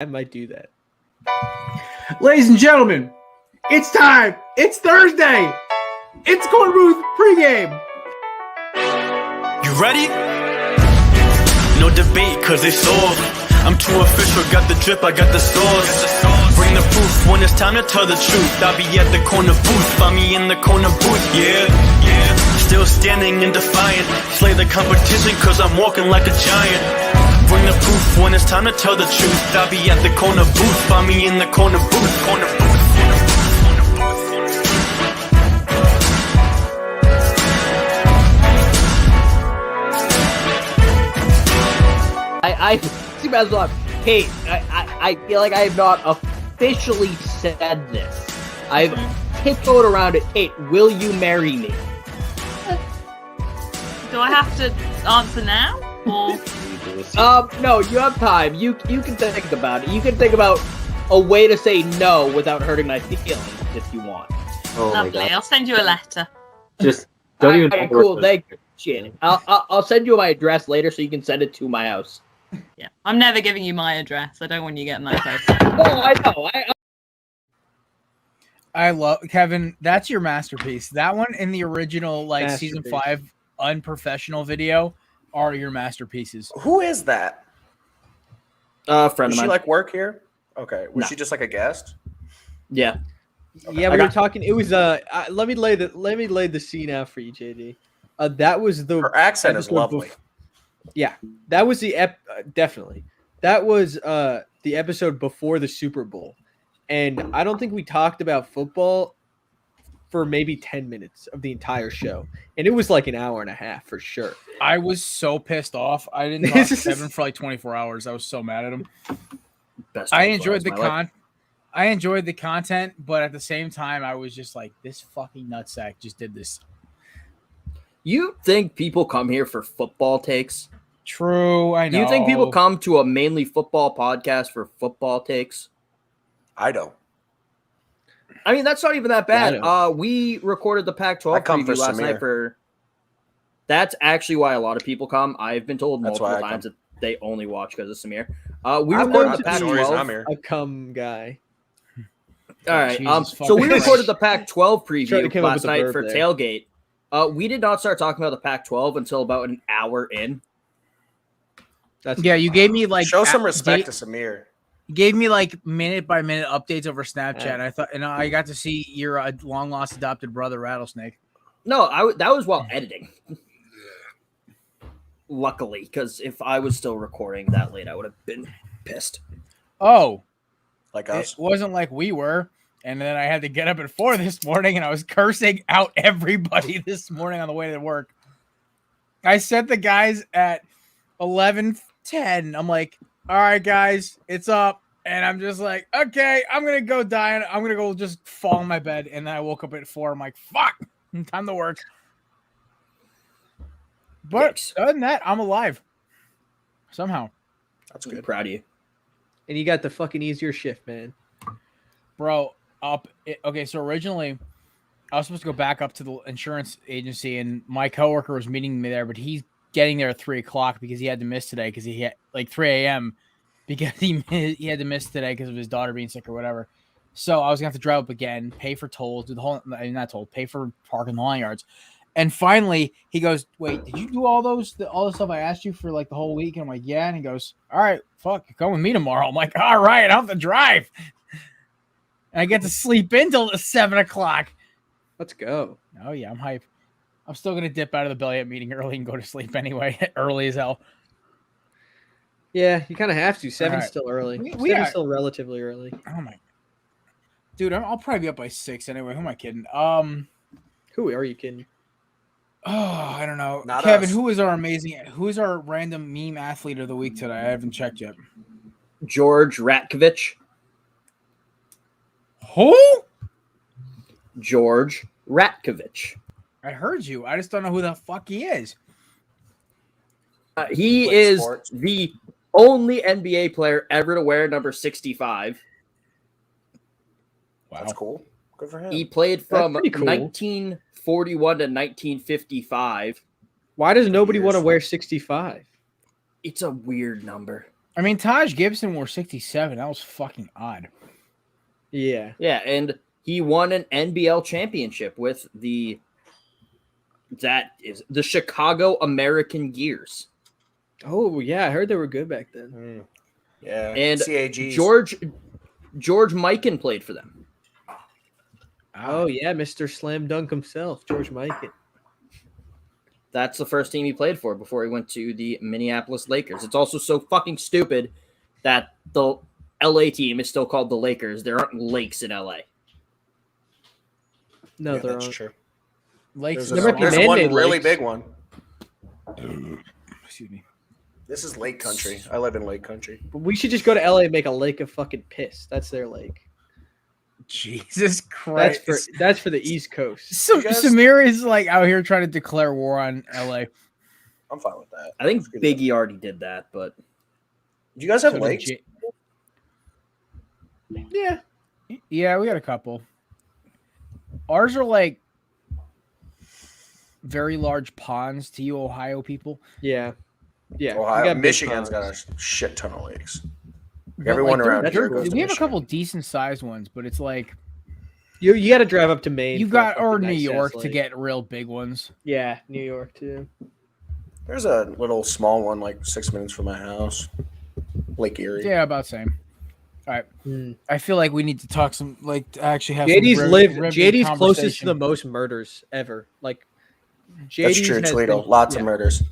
I might do that. Ladies and gentlemen, it's time. It's Thursday. It's Korner Booth pregame. You ready? No debate, cause it's all. I'm too official, got the drip, I got the stores. Bring the proof when it's time to tell the truth. I'll be at the corner booth, find me in the corner booth, yeah. Still standing and defiant. Slay the competition, cause I'm walking like a giant. Bring the proof when it's time to tell the truth. I'll be at the corner booth, find me in the corner booth, corner booth. I see as well. Kate, I feel like I have not officially said this. I've tiptoed around it. Kate, will you marry me? Do I have to answer now? Or No, you have time. You can think about it. You can think about a way to say no without hurting my feelings if you want. Oh my lovely. God. I'll send you a letter. Just don't even. Alright, cool. Thank you. I'll send you my address later so you can send it to my house. Yeah, I'm never giving you my address. I don't want you getting that close. Oh, I know. I love Kevin. That's your masterpiece. That one in the original, like season 5 unprofessional video, are your masterpieces. Who is that? Friend Does of she mine. like work here? Okay. Was No. she just like a guest? Yeah. Okay. Yeah, we were talking. It was let me lay the scene out for you, JD. That was the Her accent is episode lovely. Yeah, that was the definitely. That was the episode before the Super Bowl, and I don't think we talked about football for maybe 10 minutes of the entire show, and it was like an hour and a half for sure. I was so pissed off. I didn't talk to Kevin for like 24 hours. I was so mad at him. I enjoyed the content, but at the same time, I was just like, this fucking nutsack just did this. You think people come here for football takes? True, I know. Do you think people come to a mainly football podcast for football takes? I don't. I mean, that's not even that bad. Yeah, We recorded the I Pac-12 come for preview last night Samir. for. That's actually why a lot of people come. I've been told That's multiple why I times come. that they only watch because of Samir. We I'm recorded known the to be the reason I'm Pac-12. here. A cum guy. All right. Jesus So we fucking recorded the Trying Pac-12 to preview come up last with a night verb for there. Tailgate. We did not start talking about the Pac-12 until about an hour in. That's Yeah, you gave me like Show some up- respect ga- to Samir. You gave me like minute by minute updates over Snapchat. Yeah. And I thought, and I got to see your long lost adopted brother Rattlesnake. No, that was while editing. Luckily, because if I was still recording that late, I would have been pissed. Oh, Like it us. wasn't like we were. And then I had to get up at 4 this morning, and I was cursing out everybody this morning on the way to work. I sent the guys at 11:10. I'm like, all right, guys, it's up. And I'm just like, okay, I'm going to go die. And I'm going to go just fall in my bed. And then I woke up at 4. I'm like, fuck, time to work. But Yikes. other than that, I'm alive. Somehow. That's I'm good. proud of you. and you got the fucking easier shift, man. Bro, okay, so originally I was supposed to go back up to the insurance agency, and my coworker was meeting me there, but he's getting there at 3 o'clock because he had to miss today because he had like 3 a.m. because he had to miss today because of his daughter being sick or whatever. So I was gonna have to drive up again, pay for tolls, do the whole pay for parking the lawn yards. And finally he goes, wait, did you do all the stuff I asked you for like the whole week? And I'm like, yeah. And he goes, all right, fuck, you come with me tomorrow. I'm like, all right, I'll have to drive. And I get to sleep until 7 o'clock. Let's go. Oh yeah, I'm hype. I'm still gonna dip out of the Belly Up meeting early and go to sleep anyway, early as hell. Yeah, you kind of have to. Seven's right. still early. We Seven's are- still relatively early. Oh my, dude, I'll probably be up by 6 anyway. Who am I kidding? Who are you kidding? Oh, I don't know. Not Kevin, us. who is our random meme athlete of the week today? I haven't checked yet. George Ratkovicz. Who? George Ratkovicz. I heard you. I just don't know who the fuck he is. He Play is sports. the only NBA player ever to wear number 65. Wow. That's cool. Good for him. He played from pretty cool. 1941 to 1955. Why does nobody want to Years. wear 65? It's a weird number. I mean, Taj Gibson wore 67. That was fucking odd. Yeah. Yeah, and he won an NBL championship with the Chicago American Gears. Oh yeah, I heard they were good back then. Yeah. And CAGs. George Mikan played for them. Oh yeah, Mr. Slam Dunk himself, George Mikan. That's the first team he played for before he went to the Minneapolis Lakers. It's also so fucking stupid that the LA team is still called the Lakers. There aren't lakes in LA. No, Yeah, they're that's on. true. Lakes. There might be There's man-made one really lakes. big one. Excuse me. This is lake country. I live in lake country. But we should just go to LA and make a lake of fucking piss. That's their lake. Jesus Christ. That's for the East Coast. So You guys- Samir is like out here trying to declare war on LA. I'm fine with that. I think Biggie already did that, but Do you guys have So did lakes? Yeah. Yeah, we got a couple. Ours are like very large ponds to you Ohio people. Yeah. Yeah. we Ohio, got big Michigan's ponds. got a shit ton of lakes. But, Everyone like, around that's here cool. goes to we have a Michigan. couple decent sized ones, but it's like You got to drive up to Maine. you for a got fucking or New nice-ass York to lake. get real big ones. Yeah, New York too. There's a little small one like 6 minutes from my house. Lake Erie. Yeah, about same. All right. Hmm. I feel like we need to talk some like to actually have JD's some lived. riveting JD's closest to the conversation. most murders ever. Like JD's That's true, has Toledo. been- Lots yeah. of murders.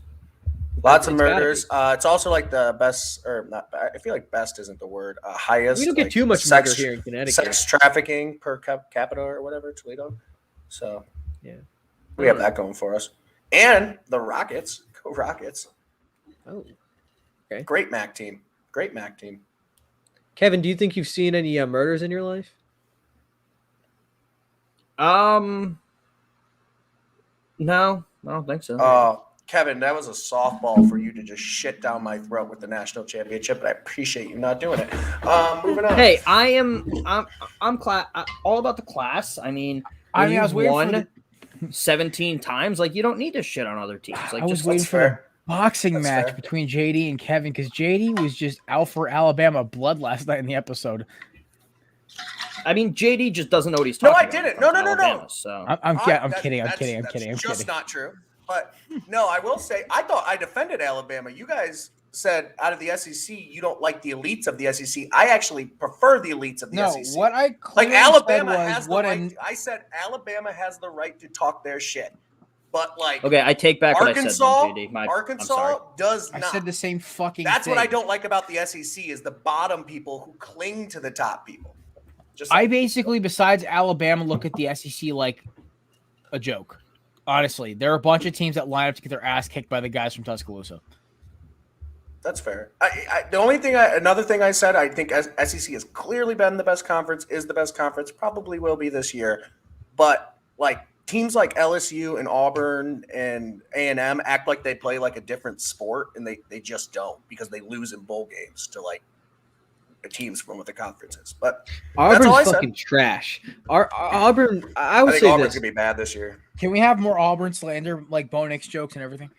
Lots of It's gotta murders. It's also like the best, or not. I feel like best isn't the word. Highest. We don't get like, too much sex, murder here in Connecticut. sex trafficking per capita or whatever, Toledo. So Yeah. we have that going for us. And the Rockets. Go Rockets. Oh, Great MAC team. Great MAC team. Kevin, do you think you've seen any murders in your life? no, I don't think so. Kevin, that was a softball for you to just shit down my throat with the national championship, but I appreciate you not doing it. Moving on. Hey, I'm all about the class. I mean, I mean, I was waiting for won 17 times. Like, you don't need to shit on other teams. Like, I was just waiting That's for the fair. boxing That's match fair. between JD and Kevin because JD was just out for Alabama blood last night in the episode. I mean, JD just doesn't know what he's No, talking I about. didn't. when it No, comes no, to no, no. Alabama, So I'm That's kidding. just not true. But no, I will say I thought I defended Alabama. You guys said out of the SEC, you don't like the elites of the SEC. I actually prefer the elites of the No, SEC. what I Like clearly Alabama said was has the what right. I said Alabama has the right to talk their shit, but like okay, I take back what I Arkansas, said. Then, JD. I'm sorry. Arkansas does I not. said the same fucking. That's what I thing. don't like about the SEC is the bottom people who cling to the top people. Just I basically, besides Alabama, look at the SEC like a joke. Honestly, there are a bunch of teams that line up to get their ass kicked by the guys from Tuscaloosa. That's fair. Another thing I said, I think SEC has clearly been the best conference, is the best conference, probably will be this year. But like teams like LSU and Auburn and A&M act like they play like a different sport, and they just don't because they lose in bowl games to like the teams from what the conference is. But Auburn's all I said. fucking trash. Auburn, I I would think say Auburn's this. gonna be bad this year. Can we have more Auburn slander, like Bo Nix jokes and everything?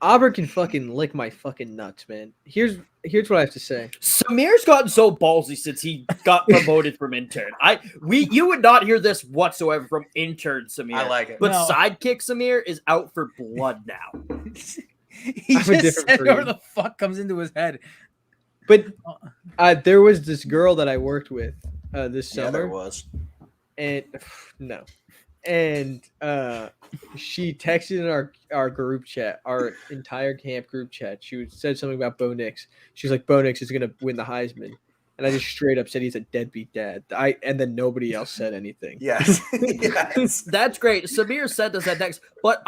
Auburn can fucking lick my fucking nuts, man. Here's what I have to say. Samir's gotten so ballsy since he got promoted from intern. You would not hear this whatsoever from intern Samir. I like it. But No. sidekick Samir is out for blood now. He I'm a just different said breed. whatever the fuck comes into his head. But there was this girl that I worked with this Yeah, there summer, was. and no, and she texted in our group chat, our entire camp group chat. She said something about Bo Nix. She was like, Bo Nix is gonna win the Heisman, and I just straight up said he's a deadbeat dad. And then nobody else said anything. Yes. Yes. That's great. Samir said this at next, but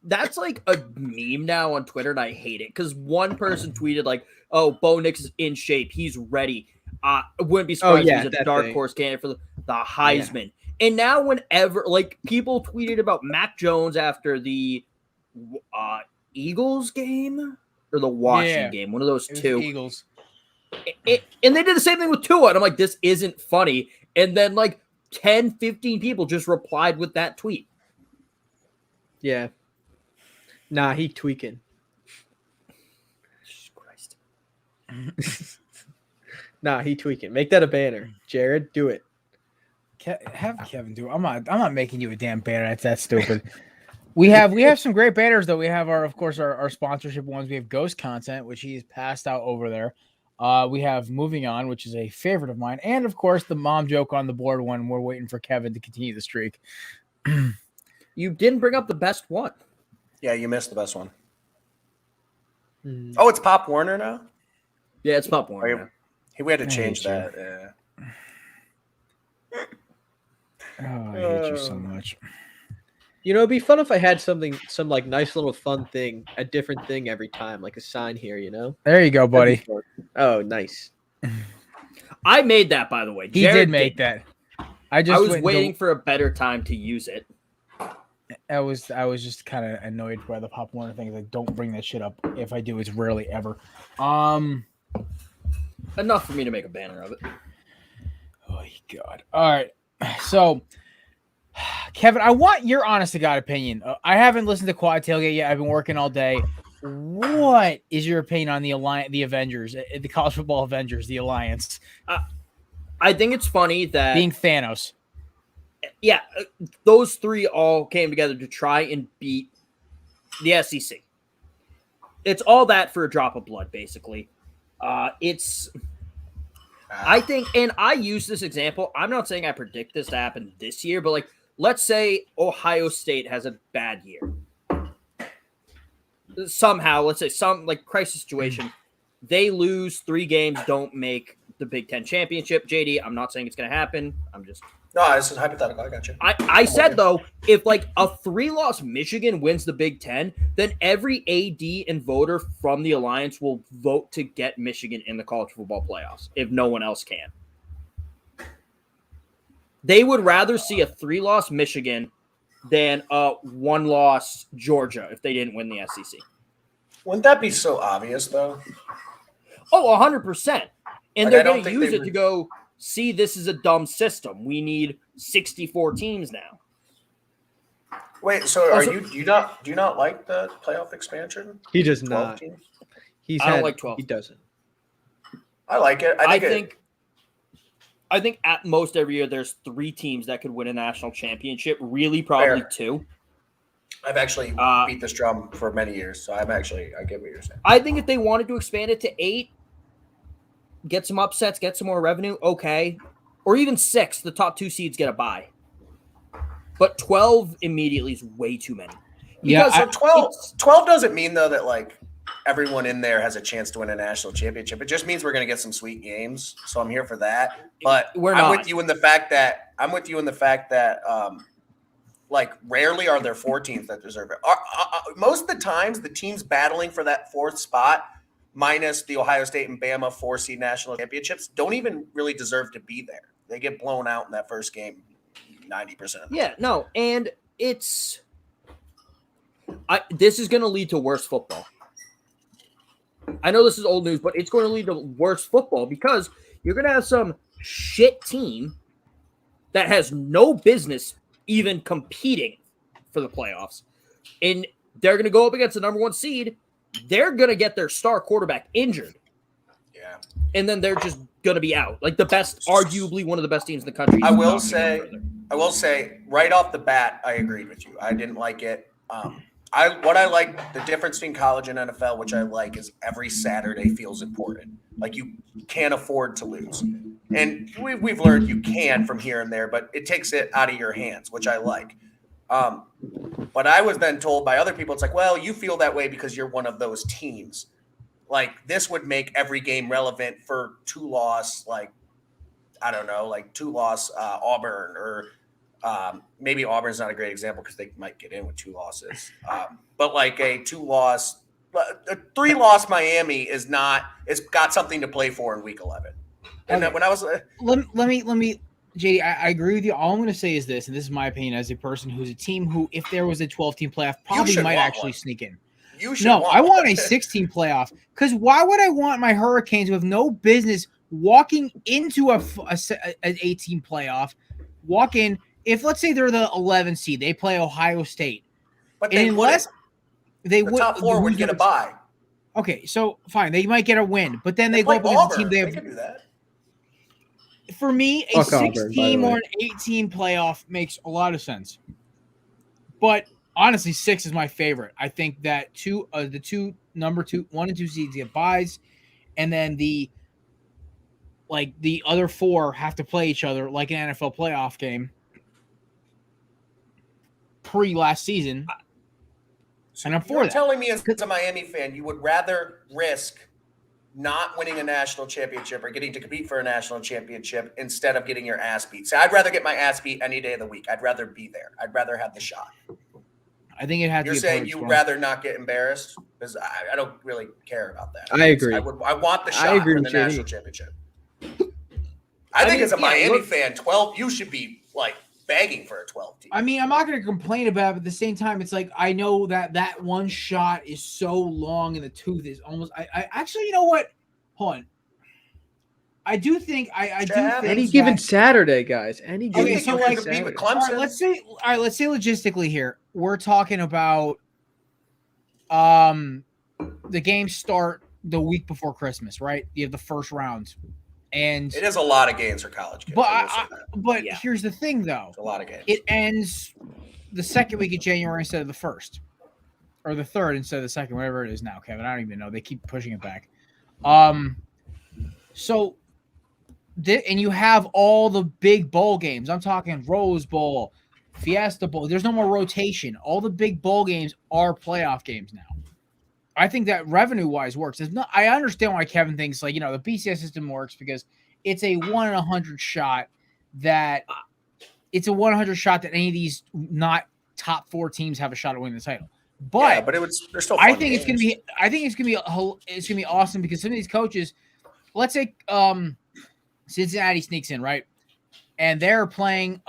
that's like a meme now on Twitter, and I hate it because one person tweeted like, "Oh, Bo Nix is in shape. He's ready. I wouldn't be surprised yeah, if he's a that dark thing. horse candidate for the Heisman." And now, whenever like people tweeted about Mac Jones after the Eagles game or the Washington game, one of those It was two, Eagles. and they did the same thing with Tua. And I'm like, this isn't funny. And then like 10, 15 people just replied with that tweet. Yeah. Nah, he tweaking. Jesus Christ. Nah, he tweaking. Make that a banner. Jared, do it. Have Kevin do it. I'm not making you a damn banner. That's that stupid. We have some great banners though. We have of course our sponsorship ones. We have Ghost Content, which he's passed out over there. We have Moving On, which is a favorite of mine, and of course the mom joke on the board when we're waiting for Kevin to continue the streak. You didn't bring up the best one. Yeah, you missed the best one. Oh, it's Pop Warner now? Yeah, it's Pop Warner. We had to change that. Yeah. Oh, I hate you so much. You know, it'd be fun if I had some like nice little fun thing, a different thing every time, like a sign here, you know? There you go, buddy. Oh, nice. I made that, by the way. He did make that. I was waiting for a better time to use it. I was just kind of annoyed by the Pop Warner thing. Like, don't bring that shit up. If I do, it's rarely ever. Enough for me to make a banner of it. Oh God! All right, so Kevin, I want your honest to God opinion. I haven't listened to Quad Tailgate yet. I've been working all day. What is your opinion on the Alliance, the Avengers, the college football Avengers, the Alliance? I think it's funny that being Thanos. Yeah, those three all came together to try and beat the SEC. It's all that for a drop of blood, basically. I think, and I use this example. I'm not saying I predict this to happen this year, but like, let's say Ohio State has a bad year. Somehow, let's say some like crisis situation, they lose 3 games, don't make the Big Ten championship. JD, I'm not saying it's going to happen. No, this is hypothetical. I got you. I said, though, if like a 3-loss Michigan wins the Big Ten, then every AD and voter from the Alliance will vote to get Michigan in the college football playoffs if no one else can. They would rather see a 3-loss Michigan than a 1-loss Georgia if they didn't win the SEC. Wouldn't that be so obvious, though? Oh, 100%. And Like, they're going to use it to go, see, this is a dumb system. We need 64 teams now. Wait, so do you not like the playoff expansion? He does not. Teams? I don't like 12. He doesn't. I like it. I think at most every year there's 3 teams that could win a national championship. Really, probably 2. I've actually beat this drum for many years, so I get what you're saying. I think if they wanted to expand it to 8, get some upsets, get some more revenue, okay. Or even 6, the top 2 seeds get a bye. But 12 immediately is way too many. Because so 12 doesn't mean, though, that like everyone in there has a chance to win a national championship. It just means we're going to get some sweet games. So I'm here for that. But I'm with you in the fact that like rarely are there 4 teams that deserve it. Most of the times, the teams battling for that 4th spot, minus the Ohio State and Bama 4-seed national championships, don't even really deserve to be there. They get blown out in that first game 90%. Yeah, no, and this is going to lead to worse football. I know this is old news, but it's going to lead to worse football because you're going to have some shit team that has no business even competing for the playoffs. And they're going to go up against the number 1 seed. They're going to get their star quarterback injured. Yeah. And then they're just going to be out. Like arguably one of the best teams in the country. I will say right off the bat, I agreed with you. I didn't like it. What I like, the difference between college and NFL, which I like, is every Saturday feels important. Like you can't afford to lose. And we've learned you can from here and there, but it takes it out of your hands, which I like. But I was then told by other people, it's like, well, you feel that way because you're one of those teams. Like this would make every game relevant for 2-loss, like, I don't know, like 2-loss Auburn or maybe Auburn's not a great example because they might get in with 2 losses. But like a 2-loss, a 3-loss Miami it's got something to play for in week 11. And when I was let me JD, I agree with you. All I'm going to say is this, and this is my opinion as a person who's a team who, if there was a 12-team playoff, probably might actually sneak in. I want a 16 playoff because why would I want my Hurricanes who have no business walking into an 18 playoff, walk in, if let's say they're the 11 seed, they play Ohio State. But the top 4 would get a bye. Okay, so fine, they might get a win, but then they go play up against a Auburn. team they They have. can do that. For me, a Fuck Auburn, by the 6-team or way. an 8-team playoff makes a lot of sense. But honestly, 6 is my favorite. I think that the number 1 and 2 seeds get buys, and then the other 4 have to play each other like an NFL playoff game pre-last season. So And I'm for you're that. telling me as a Miami fan, you would rather risk not winning a national championship or getting to compete for a national championship instead of getting your ass beat. So I'd rather get my ass beat any day of the week. I'd rather be there. I'd rather have the shot. I think it had You're to be saying you'd rather not get embarrassed? Because I don't really care about that. I agree. I want the I shot agree for the with you. national championship. I think mean, as a yeah, Miami look- fan, 12, you should be like begging for a 12 team. I mean, I'm not going to complain about it, but at the same time, it's like I know that one shot is so long and the tooth is almost. I actually, you know what? Hold on. I do think I do Chad? think Any given that- Saturday, guys. Any You given Okay, think so you like- could compete with All Clemson? right, let's say logistically here, we're talking about the games start the week before Christmas, right? You have the first round, and It is a lot of games for college kids. but I will say that. Yeah. here's the thing though, It's a lot of games. it ends the second week of January instead of the first, or the third instead of the second, whatever it is now, Kevin. I don't even know. They keep pushing it back. So, and you have all the big bowl games. I'm talking Rose Bowl, Fiesta Bowl. There's no more rotation. All the big bowl games are playoff games now. I think that revenue-wise works. I understand why Kevin thinks the BCS system works because it's a 1 in 100 shot that any of these not top 4 teams have a shot at winning the title. But they're still. I fun think games. it's gonna be awesome because some of these coaches, let's say Cincinnati sneaks in, right, and they're playing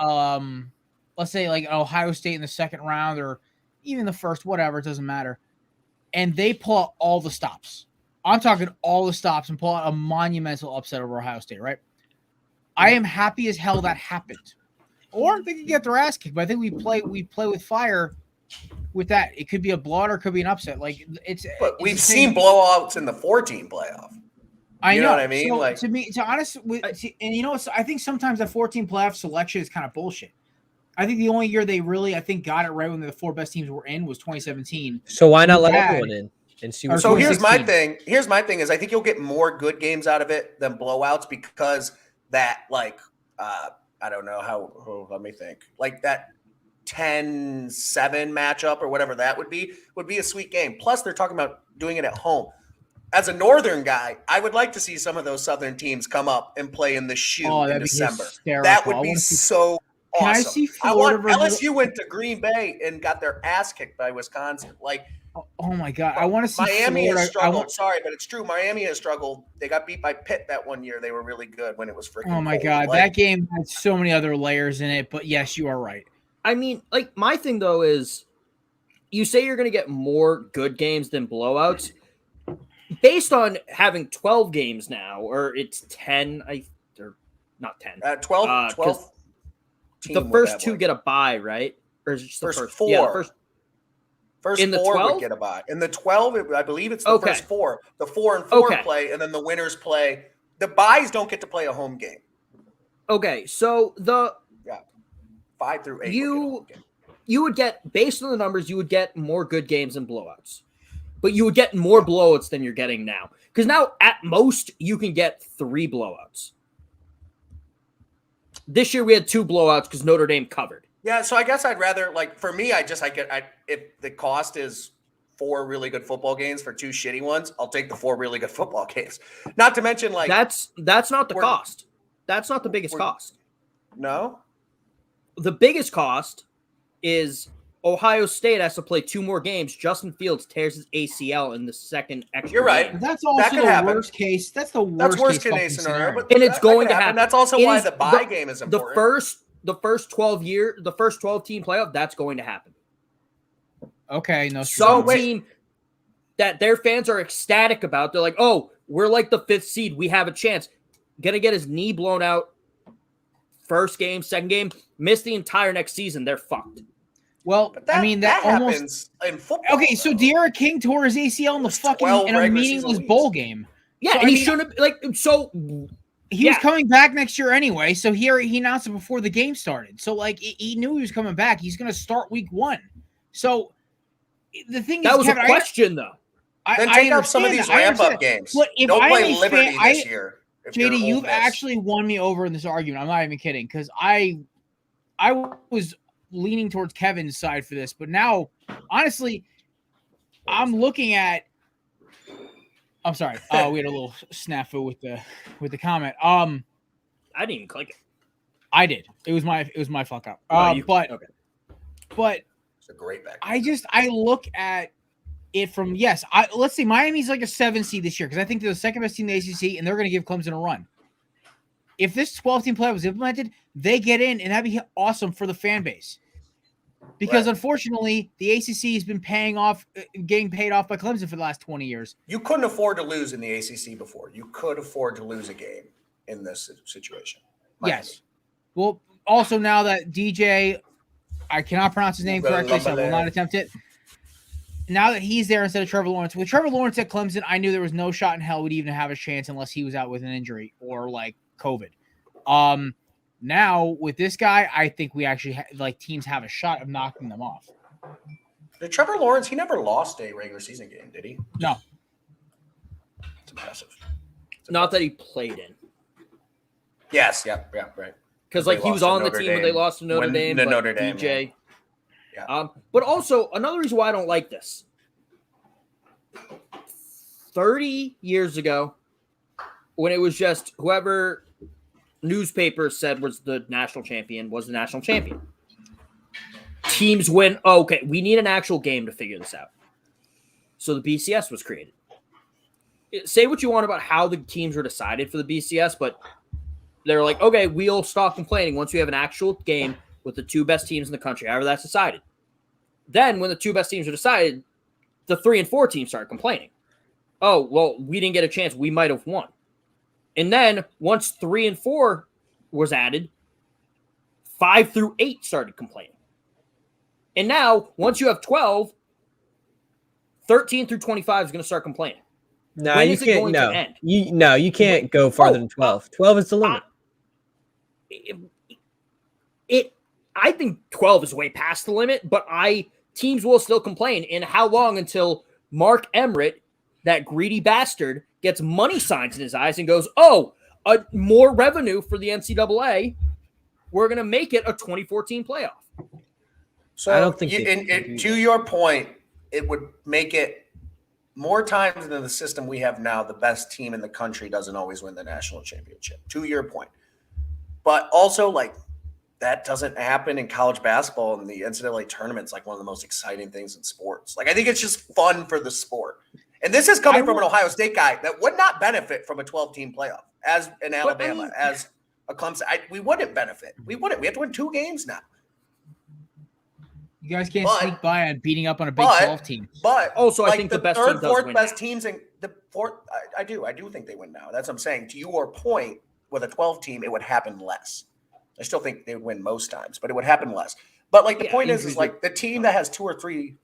let's say like Ohio State in the second round or even the first, whatever, it doesn't matter, and they pull out all the stops. I'm talking all the stops and pull out a monumental upset over Ohio State, right? I am happy as hell that happened, or they could get their ass kicked. But I think we play with fire. With that, it could be a blowout or it could be an upset. Like But we've seen blowouts in the 4-team playoff. I You know know what I mean? So, Like- and you know, I think sometimes that 14 playoff selection is kind of bullshit. I think the only year they really, got it right when the 4 best teams were in was 2017. So why not let Bad. everyone in and see Or what? So here's my 2016. thing. Here's my thing is I think you'll get more good games out of it than blowouts because that I don't know how let me think. Like that 10-7 matchup or whatever that would be a sweet game. Plus they're talking about doing it at home. As a northern guy, I would like to see some of those southern teams come up and play in the shoe in that'd be December. hysterical. That I would be wanna see- so Can I awesome. see Florida LSU went to Green Bay and got their ass kicked by Wisconsin. Like Oh my god, I want to see Miami Florida. has struggled. Sorry, but it's true. Miami has struggled. They got beat by Pitt that one year. They were really good when it was freaking. Oh my cold. god, Like, that game had so many other layers in it. But yes, you are right. I mean, like, my thing, though, is you say you're going to get more good games than blowouts. Based on having 12 games now, or it's 10, or not 10. 12 team The would first have 2 one. get a bye, right? Or is it just the First first 4. Yeah, the first. First In the 4 would 12? get a bye. In the 12, I believe it's the Okay. first 4. The 4 and 4 Okay. play, and then the winners play. The byes don't get to play a home game. Okay, so 5 through 8. would get a You- home game. you would get, based on the numbers, you would get more good games than blowouts. But you would get more blowouts than you're getting now. Because now, at most, you can get 3 blowouts. This year, we had 2 blowouts because Notre Dame covered. Yeah, so I guess I'd rather for me, if the cost is 4 really good football games for 2 shitty ones, I'll take the 4 really good football games. Not to mention That's not the we're- cost. That's not the biggest we're- cost. no. The biggest cost is Ohio State has to play 2 more games. Justin Fields tears his ACL in the second extra. You're right. game. But that's That also could the happen. worst case. That's the worst, That's worst case case fucking scenario, but And it's that going could to happen. That's also It why is the bye game is important. The first 12 team playoff, that's going to happen. Okay, no. Some wait. team that their fans are ecstatic about. They're like, "Oh, we're like the 5th seed. We have a chance." Gonna get his knee blown out. First game, second game, miss the entire next season. They're fucked. Well, But that, I mean, that almost happens in football. okay. So though. De'Ara King tore his ACL in the was fucking 12 in a regular meaningless season bowl weeks. game. Yeah, So, and I he mean, shouldn't have so. he was coming back next year anyway. So he announced it before the game started. So like he knew he was coming back. He's going to start week 1. So the thing That is, was Kevin, a question, though. Then I take out some of understand these that. I ramp-up understand. games. But if Don't I'm play a Liberty fan, this year. if you're JD, Ole you've Miss. actually won me over in this argument. I'm not even kidding because I was leaning towards Kevin's side for this, but now, honestly, I'm looking at. I'm sorry. We had a little snafu with the comment. I didn't even click it. I did. It was my fuck up. Okay. But It's a great back. I look at it from let's see, Miami's like a 7 seed this year because I think they're the second best team in the ACC and they're going to give Clemson a run. If this 12-team play was implemented, they get in and that'd be awesome for the fan base. Because unfortunately, the ACC has been getting paid off by Clemson for the last 20 years. You couldn't afford to lose in the ACC before. You could afford to lose a game in this situation. Yes. Well, also now that DJ, I cannot pronounce his name correctly, so I will not attempt it. Now that he's there instead of Trevor Lawrence. With Trevor Lawrence at Clemson, I knew there was no shot in hell we'd even have a chance unless he was out with an injury or like COVID. Now with this guy, I think we actually teams have a shot of knocking them off. Did Trevor Lawrence? He never lost a regular season game, did he? No. It's impressive. Not that he played in. Yes. Yeah. Right. Because he was on the team when they lost to Notre Dame. The but Notre Dame. DJ. Yeah. But also another reason why I don't like this. 30 years ago, when it was just whoever newspaper said was the national champion was the national champion. Teams win. Oh, okay, we need an actual game to figure this out. So the BCS was created. Say what you want about how the teams were decided for the BCS, but they're like, okay, we'll stop complaining once we have an actual game with the 2 best teams in the country, however that's decided. Then when the 2 best teams are decided, the 3 and 4 teams started complaining. Oh, well, we didn't get a chance. We might have won. And then once 3 and 4 was added, 5 through 8 started complaining. And now, once you have 12, 13 through 25 is going to start complaining. No, When you is it can't. going No, to end? you can't go farther than 12. 12 is the limit. I think 12 is way past the limit, but teams will still complain. And how long until Mark Emmert, that greedy bastard, gets money signs in his eyes and goes, oh, more revenue for the NCAA. We're going to make it a 2014 playoff. So I don't think to your point, it would make it more times than the system we have now. The best team in the country doesn't always win the national championship. To your point, but also that doesn't happen in college basketball, and the NCAA tournament's one of the most exciting things in sports. I think it's just fun for the sport. And this is coming from an Ohio State guy that would not benefit from a 12-team playoff as in Alabama, as a Clemson. We wouldn't benefit. We wouldn't. We have to win 2 games now. You guys can't sneak by on beating up on a Big 12 team. But also, I think the best third, team does fourth win best now. teams in the fourth. I do think they win now. That's what I'm saying. To your point, with a 12 team, it would happen less. I still think they would win most times, but it would happen less. But the point is the team that has two or three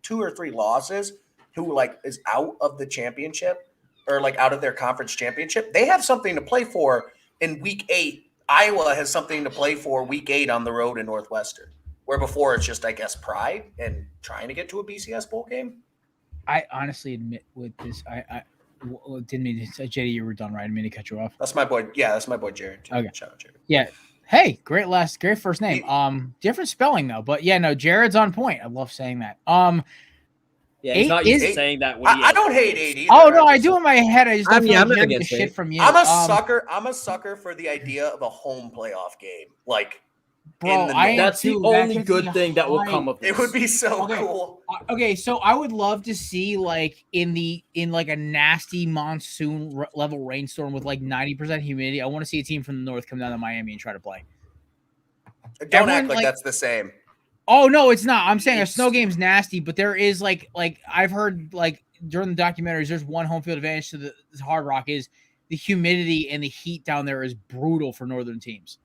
losses, who is out of the championship or out of their conference championship, they have something to play for in week 8. Iowa has something to play for week 8 on the road in Northwestern, where before it's just, I guess, pride and trying to get to a BCS bowl game. I honestly admit with this, I didn't mean to say, JD, you were done right. I didn't mean to cut you off. That's my boy. Yeah, that's my boy, Jared. Okay. Shout out, Jared. Yeah. Hey, great first name. Different spelling though, but yeah, no, Jared's on point. I love saying that. Yeah, he's not used to saying that. I don't hate 8 either. Oh no, I do in my head. I just don't I'm not hear the against shit it. from you. I'm a sucker for the idea of a home playoff game. Bro, that's the only good thing that will come of this. It would be so cool. Okay, so I would love to see in a nasty monsoon level rainstorm with 90% humidity. I want to see a team from the north come down to Miami and try to play. Don't act like that's the same. Oh no, it's not. I'm saying a snow game's nasty, but there is I've heard during the documentaries, there's one home field advantage to the Hard Rock is the humidity and the heat down there is brutal for northern teams.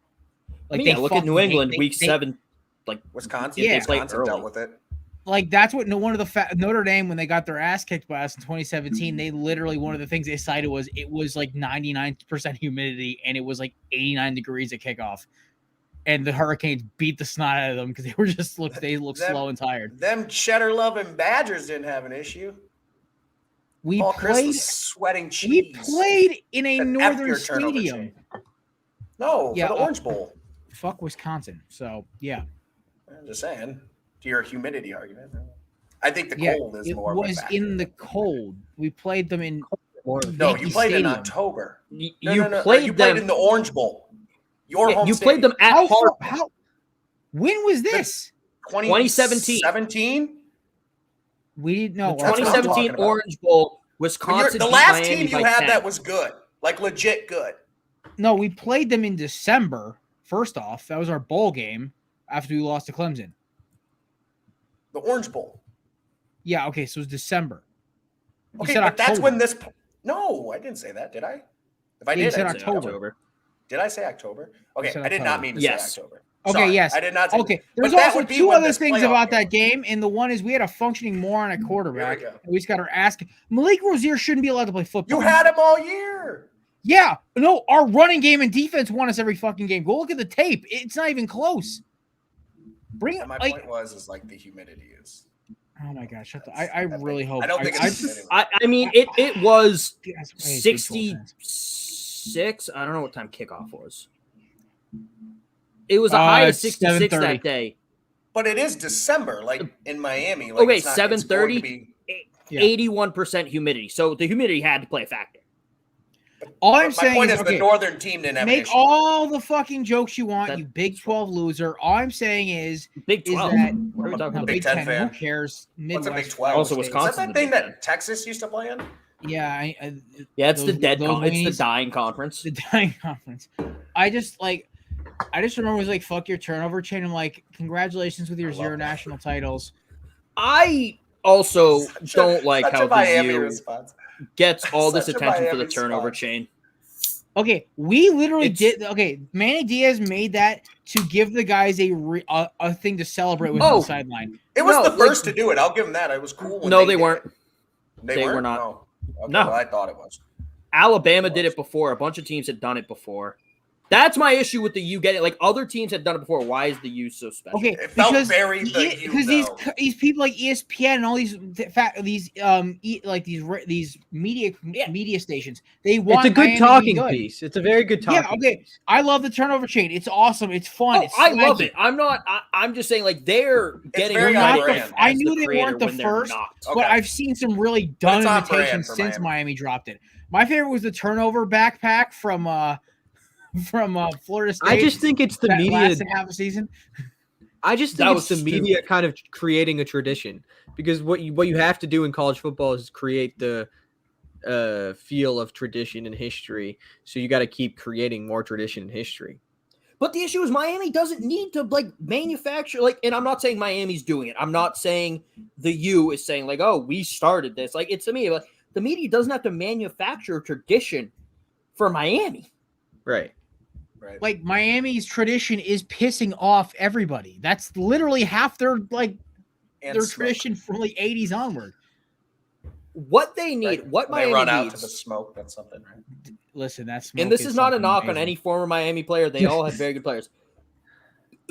Look at New England, week 7. Wisconsin. Yeah, Wisconsin dealt with it. like that's what one of the Notre Dame, when they got their ass kicked by us in 2017, they literally, one of the things they cited was it was like 99% humidity and it was like 89 degrees at kickoff, and the Hurricanes beat the snot out of them because they looked slow and tired. Them cheddar loving Badgers didn't have an issue. We Paul Chris played was sweating cheese. We played in a An northern F your turnover stadium. chain. No, Yeah, for the Orange Bowl. Fuck Wisconsin. So yeah. I'm just saying. To your humidity argument. I think the cold is it more. It was in the cold. We played them in. No, you played in October. You played in the Orange Bowl. Your home you stadium. played them at how? When was this? 2017. 17? We didn't know. 2017 Orange Bowl, Wisconsin. The last Miami team you had that was good, like legit good. No, we played them in December. First off, that was our bowl game after we lost to Clemson. The Orange Bowl. Yeah, okay, so it was December. Okay, but that's when this. No, I didn't say that, did I? If I did, said I said October. Did I say October? Okay, I did October. not mean to say October. Okay, Sorry, yes. I did not say okay, that. there's But that also would be two when other this things playoff about game that game, and the one is we had a functioning moron at quarterback. Here we go. And we just got our ass. Malik Rozier shouldn't be allowed to play football. You had him all year. Yeah, no, our running game and defense won us every fucking game. Go look at the tape; it's not even close. Bring And my like, point was like the humidity is. oh my gosh, shut the, I really hope. I don't think it's humidity. I mean, it was That's 66. I don't know what time kickoff was. It was a high of 66 that day. But it is December, like in Miami. Like Okay, it's not- it's going to 7:30, be- 81% humidity. So the humidity had to play a factor. All I'm My saying point is, is the northern team didn't have an make issue. all the fucking jokes you want, That- you Big 12 loser. All I'm saying is Big is 12. that What are we talking no, about? Big Big 10 10. fan. Who cares? What's a Big Midwest. 12? Also, Is that Wisconsin's that the thing Big 10. that Texas used to play in? Yeah, Yeah, it's the dead. those It's the weenies. dying conference. The dying conference. I just remember it was like, fuck your turnover chain. I'm like, congratulations with your I love 0 that. national titles. I also don't like Such how a Miami the U response. gets all this Such a attention for the Miami turnover response. chain. Okay, we literally It's- did. Okay, Manny Diaz made that to give the guys a thing to celebrate with on Oh. the sideline. It was No, the first to do it. I'll give them that. It was cool. When No, they did weren't. it. They were weren't? not. No. Okay, No. well, I thought it was. Alabama did it before. A bunch of teams had done it before. That's my issue with the U getting like other teams had done it before. Why is the U so special? Okay, It felt because very the U, though. these people like ESPN and all these these media stations, they want It's a good Miami to be talking good. piece. It's a very good talking okay. piece. I love the turnover chain. It's awesome. It's fun. Oh, It's I love swaggy. it. I'm not. I'm just saying like they're getting very credit on brand. as I knew the they creator weren't the when they're first, not. but Okay. I've seen some really dumb it's on brand imitations for since Miami. Miami dropped it. My favorite was the turnover backpack from Florida State. I just think it's the that media. lasted half a season. I just That think was it's the media kind of creating a tradition, because what you have to do in college football is create the feel of tradition and history. So you got to keep creating more tradition and history. But the issue is Miami doesn't need to like manufacture and I'm not saying Miami's doing it. I'm not saying the U is saying like, oh, we started this. Like it's to me, like the media doesn't have to manufacture a tradition for Miami. Right. Right. Like Miami's tradition is pissing off everybody. That's literally half their And their smoke. tradition from the 80s onward. What they need, Right. what When they Miami run out needs. to the smoke. That's something, right? Listen, that's And this is not a knock on any former Miami player. They all have very good players.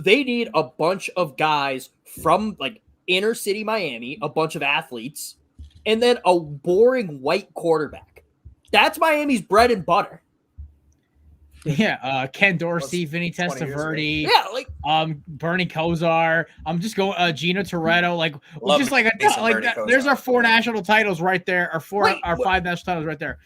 They need a bunch of guys from like inner city Miami, a bunch of athletes, and then a boring white quarterback. That's Miami's bread and butter. Yeah, Ken Dorsey, Vinny 20 years Testaverde, Yeah, like Bernie Kosar. I'm just going Gino Toretto. Like Love just like me some like Bernie that. Kosar. There's our 4 national titles right there. Wait, Our what? 5 national titles right there.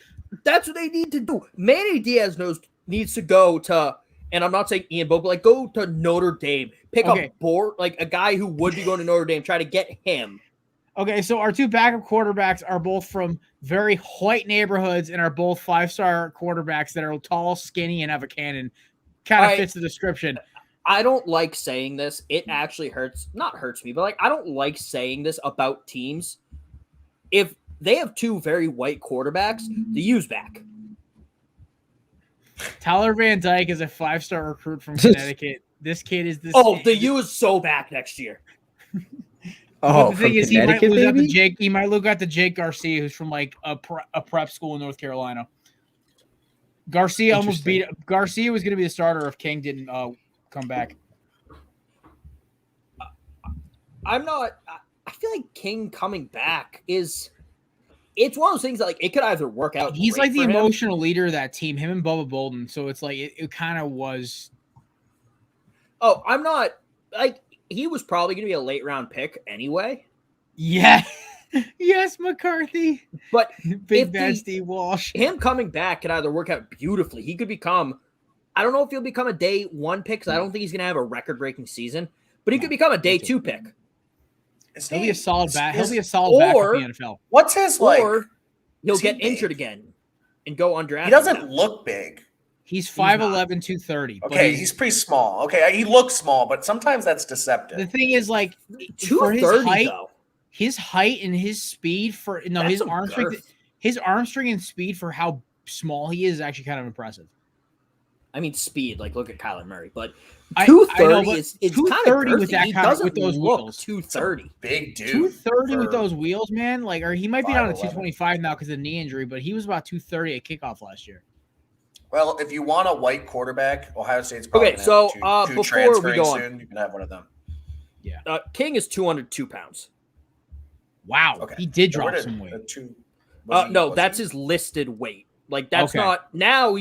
that's what they need to do. Manny Diaz needs to go to, and I'm not saying Ian Book, but like go to Notre Dame. Pick Okay. a guy who would be going to Notre Dame. Try to get him. Okay, so our 2 backup quarterbacks are both from very white neighborhoods and are both 5-star quarterbacks that are tall, skinny, and have a cannon. Kind of I- fits the description. I don't like saying this. It actually not hurts me, but like I don't like saying this about teams. If they have 2 very white quarterbacks, the U's back. Tyler Van Dyke is a 5-star recruit from Connecticut. This kid is this. Oh, the U is so back next year. But the thing from is, he might Connecticut, lose out to baby? Jake. He might look out to Jake Garcia, who's from like a prep school in North Carolina. Garcia almost beat. Garcia was going to be the starter if King didn't come back. I'm not. I feel like King coming back is. It's one of those things that like it could either work out. He's great like the for him. emotional leader of that team. Him and Bubba Bolden. So it's like it kind of was. Oh, I'm not like he was probably going to be a late round pick anyway. Yeah. Yes, McCarthy. But Big bad Steve Walsh. Him coming back could either work out beautifully. He could become. I don't know if he'll become a day 1 pick because I don't think he's going to have a record breaking season. But he could become a day 2 pick. He'll be a solid back. He'll be a solid back or- in the NFL. What's his like? Or he'll is he get injured big? again and go undrafted. He doesn't look big. He's 5'11", 230. but Okay, he's pretty small. Okay, he looks small, but sometimes that's deceptive. the thing is, like, for his 230 height, though. his height and his speed for That's his some arm strength, girth. his arm strength and speed for how small he is actually kind of impressive. I mean, speed. Like, look at Kyler Murray, but I 230 know, but is kind of 230 with that he kind of- doesn't with those look wheels. 230. Big dude. 230 with for- those wheels, man. Like, or he might be down to 5'11". 225 now because of the knee injury, but he was about 230 at kickoff last year. Well, if you want a white quarterback, Ohio State's probably Okay, gonna so, have two before we transferring go on- soon. You can have one of them. King is 202 pounds. Wow, Okay, he did Now, where drop did some weight. the two- was he- No, was that's he- his listed weight. Like, that's Okay. not now.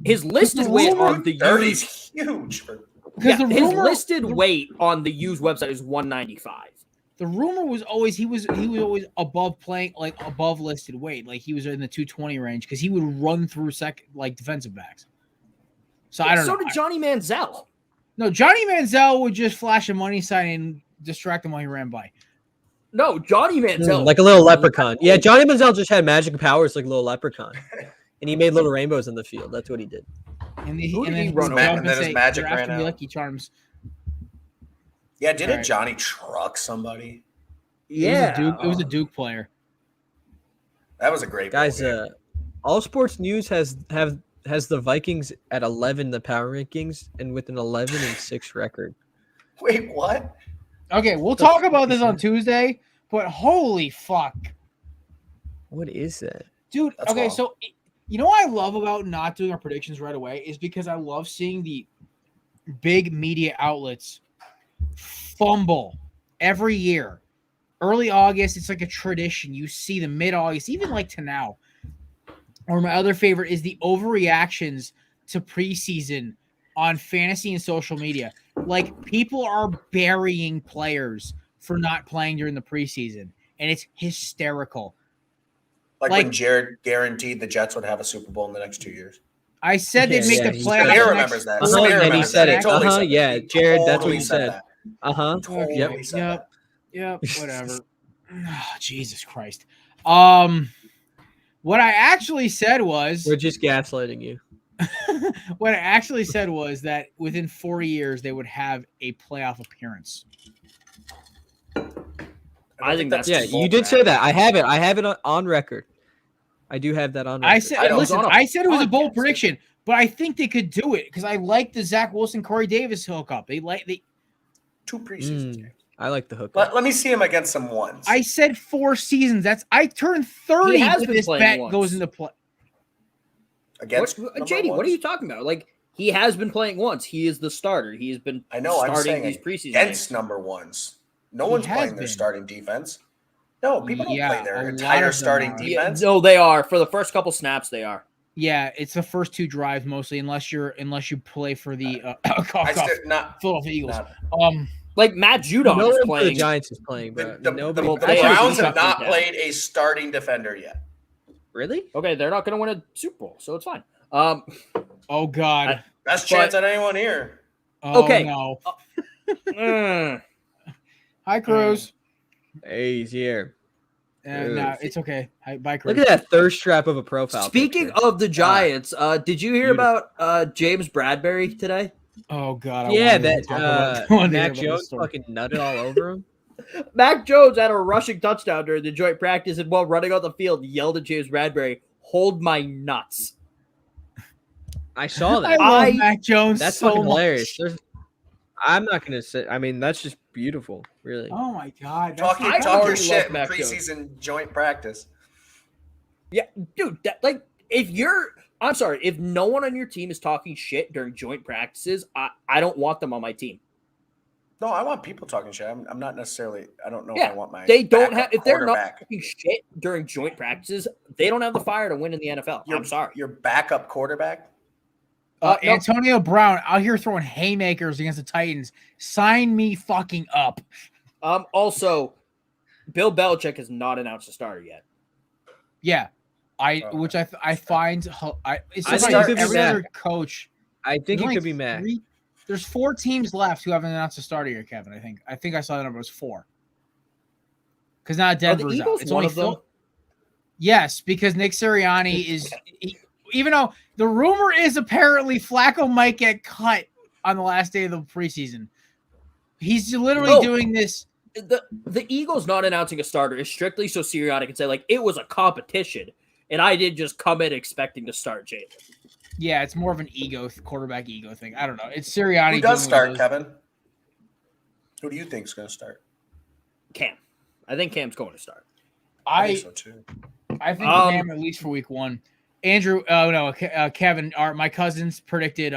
His listed weight on the 30 used. is huge. For, Because Yeah, the his rumor, listed weight on the used website is 195. the rumor was always he was always above listed weight, like he was in the 220 range because he would run through defensive backs. So I don't know. So did Johnny Manziel. No, Johnny Manziel would just flash a money sign and distract him while he ran by. No, Johnny Manziel. Like a little leprechaun. Yeah, Johnny Manziel just had magic powers like a little leprechaun. And he made little rainbows in the field. That's what he did. And, Who did then he he'd run jump over? and And then his say, magic "You're ran after me out." Lucky Charms. yeah, didn't Right. Johnny truck somebody? It was a Duke player. That was a great Guys, bowl game. All Sports News has the Vikings at 11 in the power rankings and with an 11-6 record. Wait, what? Okay, we'll talk about this on Tuesday, but holy fuck. What is that? Dude, That's okay, wrong. so you know what I love about not doing our predictions right away is because I love seeing the big media outlets fumble every year. Early August, it's like a tradition. You see the mid-August, even like to now. Or my other favorite is the overreactions to preseason on fantasy and social media. Like, people are burying players for not playing during the preseason, and it's hysterical. Like like- when Jared guaranteed the Jets would have a Super Bowl in the next 2 years. I said they'd make Yeah, the he playoffs. Samir next- remembers that. Uh-huh, Samir and he remembers said that. it. He totally Uh-huh, said that. yeah, He Jared, that's what totally he said. that. Uh-huh. Totally Yep. said that. Yep, whatever. Oh, Jesus Christ. What I actually said was We're just gaslighting you. what I actually said was that within 4 years they would have a playoff appearance. I think that's Yeah, just you did say that. I have it. I have it on record. I do have that on record. I said, I don't- listen, on a I said it was a bold podcast. prediction, but I think they could do it because I like the Zach Wilson, Corey Davis hookup. They 2 preseasons. Mm. I like the hook. Let me see him against some ones. I said 4 seasons. I turned 30 He has when been this playing bet once. goes into play. against What, number JD, what ones? are you talking about? Like, he has been playing once. He is the starter. He has been I know. I'm starting saying these preseason against games. number ones. No He one's has playing their been. starting defense. No, people don't Yeah, play a their lot entire of them starting are. Yeah, defense. no, they are. For the first couple snaps, they are. Yeah, it's the first 2 drives mostly, unless you play for the I still, not, Philadelphia Eagles. not Like, Matt Judon No is one for the playing. Giants is playing, bro. the Nobody. they- Browns they- have not they- played a starting defender yet. Really? Okay, they're not going to win a Super Bowl, so it's fine. Oh God. Best chance at anyone here. Oh, okay. No. mm, Hi, Cruz. Hey, he's here. No, it's okay. Hi, bye, Cruz. Look at that thirst trap of a profile. speaking picture. of the Giants, did you hear beautiful. about James Bradbury today? Oh God. I Yeah, wanted to that talk about- I wanted to hear Mac about this Jones story. fucking nutted all over him. Mac Jones had a rushing touchdown during the joint practice and while running on the field, yelled at James Bradbury, "Hold my nuts." I saw I that. love I- Mac Jones. That's so fucking much. hilarious. I'm not gonna say. I mean, that's just beautiful, really. Oh my god. Talk I your already shit love in Mac Jones. preseason joint practice. Yeah, dude, if no one on your team is talking shit during joint practices, I don't want them on my team. No, I want people talking shit. I'm not necessarily. I don't know if Yeah, I want my. they don't backup have. If they're not quarterback. talking shit during joint practices, they don't have the fire to win in the NFL. I'm sorry. Your backup quarterback. No. Antonio Brown out here throwing haymakers against the Titans. Sign me fucking up. Also, Bill Belichick has not announced a starter yet. Yeah, I find it's just think like it could be every Mac. other coach. I think it There's could be only Mac. There's 4 teams left who haven't announced a starter yet, Kevin. I think I saw the number was 4. Because now Denver's Eagles out. It's one only of them? Yes, because Nick Sirianni is even though the rumor is apparently Flacco might get cut on the last day of the preseason. He's literally doing this. The Eagles not announcing a starter is strictly so Sirianni can say, like, it was a competition, and I didn't just come in expecting to start Jalen. Yeah, it's more of an quarterback ego thing. I don't know. It's Sirianni. Who does start, Kevin? Who do you think is going to start? Cam. I think Cam's going to start. I think so too. I think Cam at least for week 1. Andrew, Kevin, my cousins predicted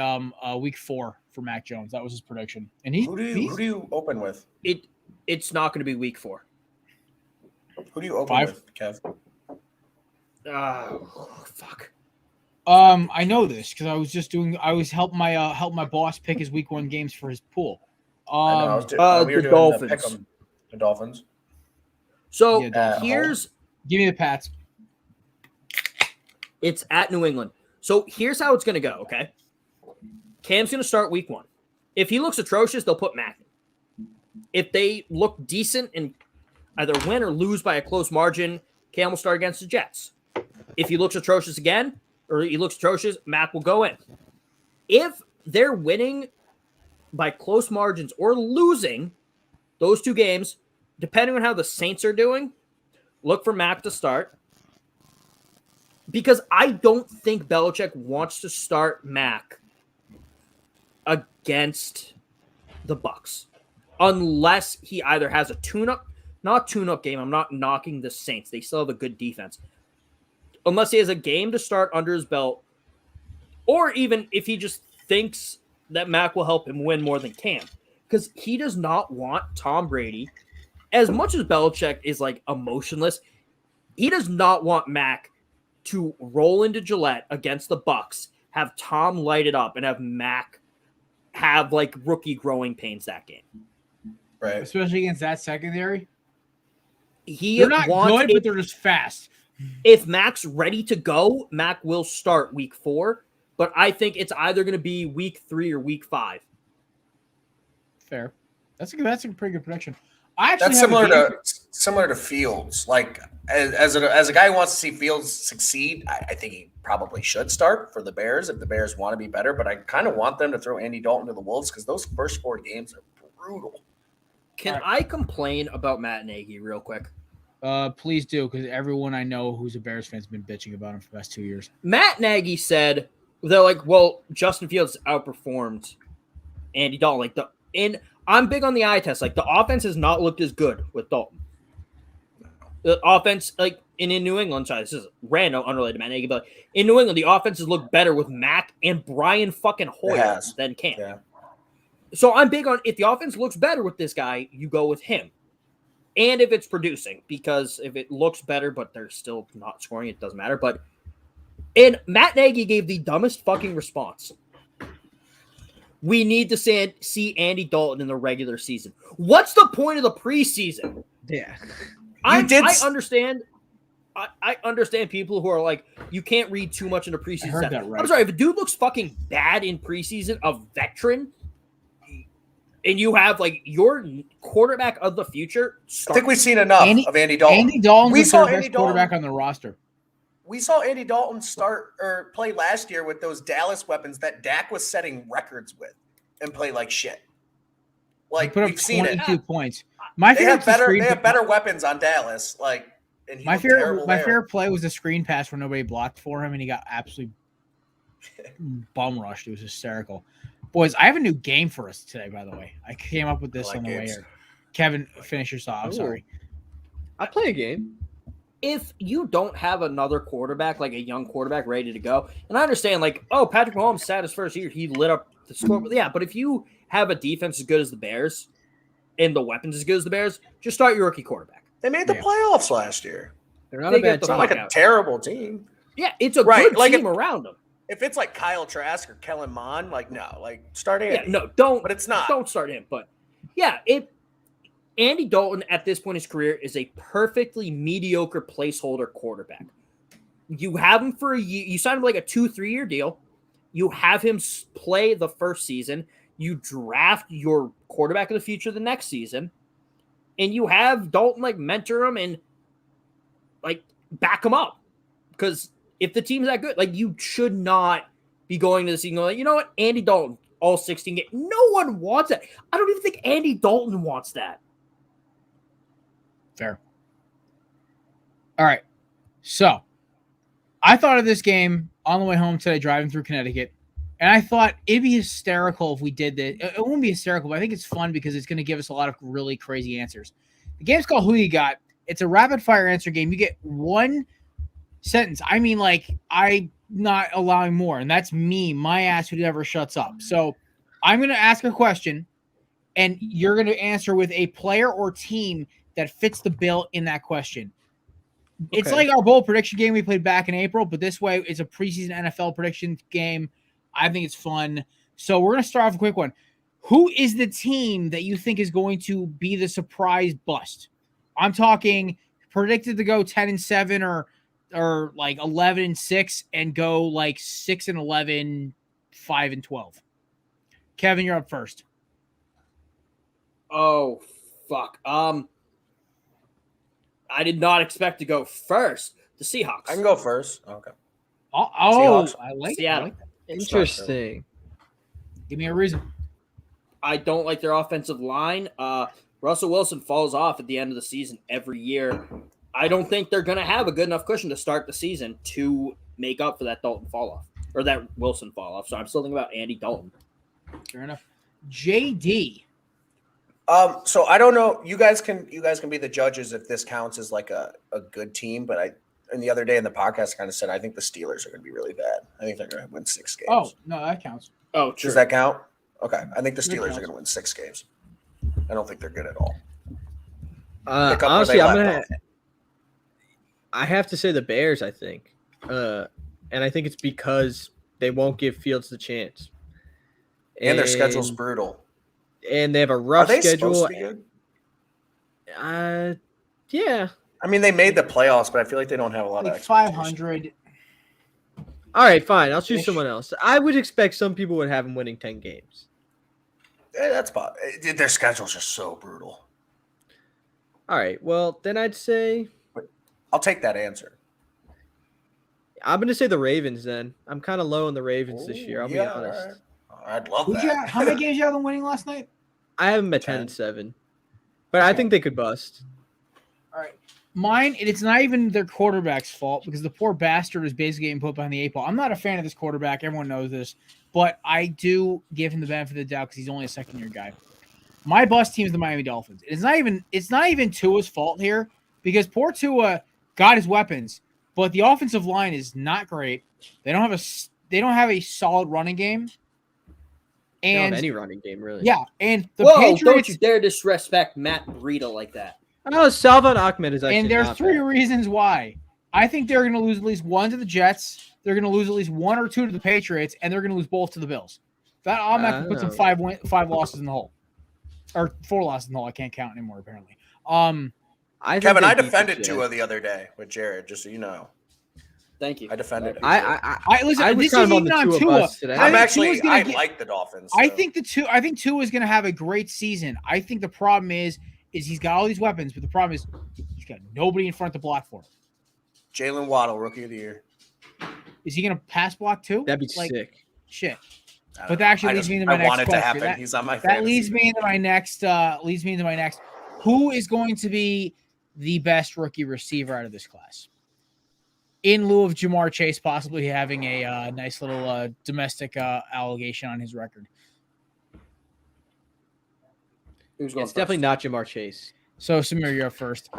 week 4 for Mac Jones. That was his prediction. And Who do you open with? It's not going to be week 4. Who do you open with, Kev? Fuck. I know this because I was helping my boss pick his week 1 games for his pool. I know. We were doing Dolphins. The Dolphins. So Yeah, here's give me the Pats. It's at New England. So here's how it's going to go, okay? Cam's going to start week 1. If he looks atrocious, they'll put Mac in. If they look decent and either win or lose by a close margin, Cam will start against the Jets. If he looks atrocious again, or he looks atrocious, Mac will go in. If they're winning by close margins or losing those 2 games, depending on how the Saints are doing, look for Mac to start. Because I don't think Belichick wants to start Mac against the Bucs. Unless he either has a tune-up game. I'm not knocking the Saints. They still have a good defense. Unless he has a game to start under his belt, or even if he just thinks that Mac will help him win more than Cam. Because he does not want Tom Brady, as much as Belichick is like emotionless, he does not want Mac to roll into Gillette against the Bucs, have Tom light it up, and have Mac have like rookie growing pains that game. Right. Especially against that secondary. They're not good, but they're just fast. If Mac's ready to go, Mac will start week 4, but I think it's either going to be week 3 or week 5. Fair. That's a pretty good prediction. I actually That's similar to Fields. Like as a guy who wants to see Fields succeed, I think he probably should start for the Bears if the Bears want to be better. But I kind of want them to throw Andy Dalton to the Wolves because those first 4 games are brutal. Can I complain about Matt Nagy real quick? Please do, because everyone I know who's a Bears fan has been bitching about him for the past 2 years. Matt Nagy said they're like, well, Justin Fields outperformed Andy Dalton. And I'm big on the eye test. Like the offense has not looked as good with Dalton. The offense, like in New England, sorry, this is random, unrelated to Matt Nagy, but in New England, the offense has looked better with Mac and Brian fucking Hoyer than Cam. Yeah. So I'm big on if the offense looks better with this guy, you go with him. And if it's producing, because if it looks better, but they're still not scoring, it doesn't matter. And Matt Nagy gave the dumbest fucking response. We need to see Andy Dalton in the regular season. What's the point of the preseason? Yeah. I understand. I understand people who are like, you can't read too much into preseason. I heard that right. I'm sorry, if a dude looks fucking bad in preseason, a veteran, and you have like your quarterback of the future. I think we've seen enough of Andy Dalton. Andy Dalton's the best quarterback on the roster. We saw Andy Dalton start or play last year with those Dallas weapons that Dak was setting records with and play like shit. Like we've seen it. 22 points. They have better weapons on Dallas. Like and my favorite play was a screen pass where nobody blocked for him and he got absolutely bum rushed. It was hysterical. Boys, I have a new game for us today, by the way. I came up with this on the way here. Kevin, finish your thought. I'm sorry. I play a game. If you don't have another quarterback, like a young quarterback ready to go, and I understand, like, oh, Patrick Mahomes sat his first year, he lit up the score. Yeah, but if you have a defense as good as the Bears and the weapons as good as the Bears, just start your rookie quarterback. They made the playoffs last year. They're not a bad It's team. not like a terrible team. Yeah, it's a Right, good like team around them. If it's like Kyle Trask or Kellen Mond, like no, like start Andy. Yeah, no, don't. But it's not. Don't start him. But yeah, Andy Dalton at this point in his career is a perfectly mediocre placeholder quarterback. You have him for a year. You sign him like a 2-3 year deal. You have him play the first season. You draft your quarterback of the future the next season, and you have Dalton like mentor him and like back him up. Because if the team's that good, like you should not be going to the season going, like, you know what, Andy Dalton, all 16 games. No one wants that. I don't even think Andy Dalton wants that. Fair. All right. So I thought of this game on the way home today, driving through Connecticut, and I thought it'd be hysterical if we did this. It won't be hysterical, but I think it's fun because it's going to give us a lot of really crazy answers. The game's called Who You Got. It's a rapid fire answer game. You get one sentence. I mean, like, I'm not allowing more, and that's me, my ass who never shuts up. So I'm going to ask a question, and you're going to answer with a player or team that fits the bill in that question. It's like our bowl prediction game we played back in April, but this way it's a preseason NFL prediction game. I think it's fun. So we're going to start off a quick one. Who is the team that you think is going to be the surprise bust? I'm talking predicted to go 10-7 or like 11-6 and go like 6-11, 5-12. Kevin, you're up first. Oh, fuck. I did not expect to go first. The Seahawks. I can go first. Okay. Oh, Seahawks. I like Seattle. it. Interesting. Give me a reason. I don't like their offensive line. Russell Wilson falls off at the end of the season every year. I don't think they're going to have a good enough cushion to start the season to make up for that Dalton fall off or that Wilson fall off. So I'm still thinking about Andy Dalton. Fair enough. JD. So I don't know. You guys can be the judges if this counts as like a good team. But and the other day in the podcast, I kind of said I think the Steelers are going to be really bad. I think they're going to win 6 games. Oh no, that counts. Oh, true. Does that count? Okay, I think the Steelers are going to win 6 games. I don't think they're good at all. Honestly, I have to say the Bears. I think, and I think it's because they won't give Fields the chance. And their schedule's brutal. And they have a rough Are they schedule. supposed to be good? Yeah. I mean, they made the playoffs, but I feel like they don't have a lot Like of expectations. 500. All right, fine. I'll choose someone else. I would expect some people would have them winning 10 games. That's about. Their schedule's just so brutal. All right. Well, then I'd say I'll take that answer. I'm going to say the Ravens. Then I'm kind of low on the Ravens this year. I'll be honest. Right. I'd love that. How many games you have them winning last night? I have them at 10-7, but I think they could bust. All right. Mine, it's not even their quarterback's fault because the poor bastard is basically getting put behind the 8 ball. I'm not a fan of this quarterback. Everyone knows this. But I do give him the benefit of the doubt because he's only a second-year guy. My bust team is the Miami Dolphins. It's not even Tua's fault here because poor Tua got his weapons, but the offensive line is not great. They don't have a solid running game. They don't And have any running game, really. yeah, and the Whoa, Patriots. don't you dare disrespect Matt Breida like that. Oh, Salvon Ahmed is actually And there's not 3 bad. reasons why. I think they're going to lose at least 1 to the Jets. They're going to lose at least 1 or 2 to the Patriots, and they're going to lose both to the Bills. That automatically puts them 5 losses in the hole, or 4 losses in the hole. I can't count anymore apparently. Kevin, I defended Tua the other day with Jared, just so you know. Thank you. I defended him. Listen. I was this kind is of on even the on Tua Tua. bus today. I Tua's like the Dolphins. I so. think Tua is going to have a great season. I think the problem is he's got all these weapons, but the problem is he's got nobody in front to block for him. Jalen Waddle, Rookie of the Year. Is he going to pass block too? That'd be sick. Shit. But that actually leads me into my next I want it to question. happen. He's on my That fantasy. leads me into my next. Who is going to be the best rookie receiver out of this class? In lieu of Jamarr Chase possibly having a nice little domestic allegation on his record. Who's going It's first? definitely not Jamar Chase. So Samir, you're up first.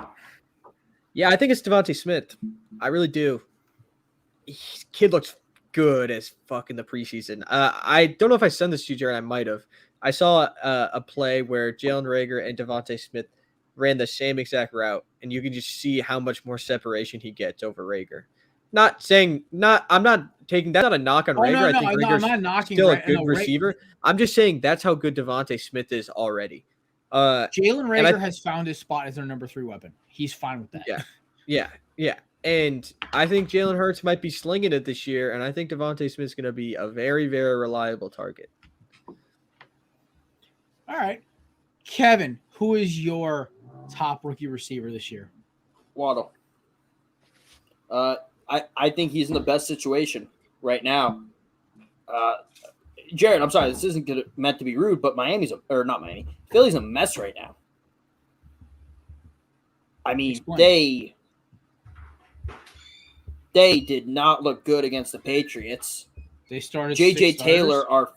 Yeah, I think it's Devontae Smith. I really do. Kid looks good as fuck in the preseason. I don't know if I sent this to you, Jared. I might have. I saw a play where Jalen Reagor and Devontae Smith ran the same exact route, and you can just see how much more separation he gets over Reagor. I'm not taking that's not a knock on Reagor. I think I'm Rager's not knocking still a Ra- good no, receiver. I'm just saying that's how good Devontae Smith is already. Jalen and I- Reagor has found his spot as their number 3 weapon. He's fine with that. Yeah. And I think Jalen Hurts might be slinging it this year, and I think Devontae Smith's going to be a very, very reliable target. All right. Kevin, who is your top rookie receiver this year? Waddle. I think he's in the best situation right now. Jared, I'm sorry, this isn't meant to be rude, but Philly's a mess right now. I mean, they did not look good against the Patriots. They started J.J. 6 Taylor, starters. our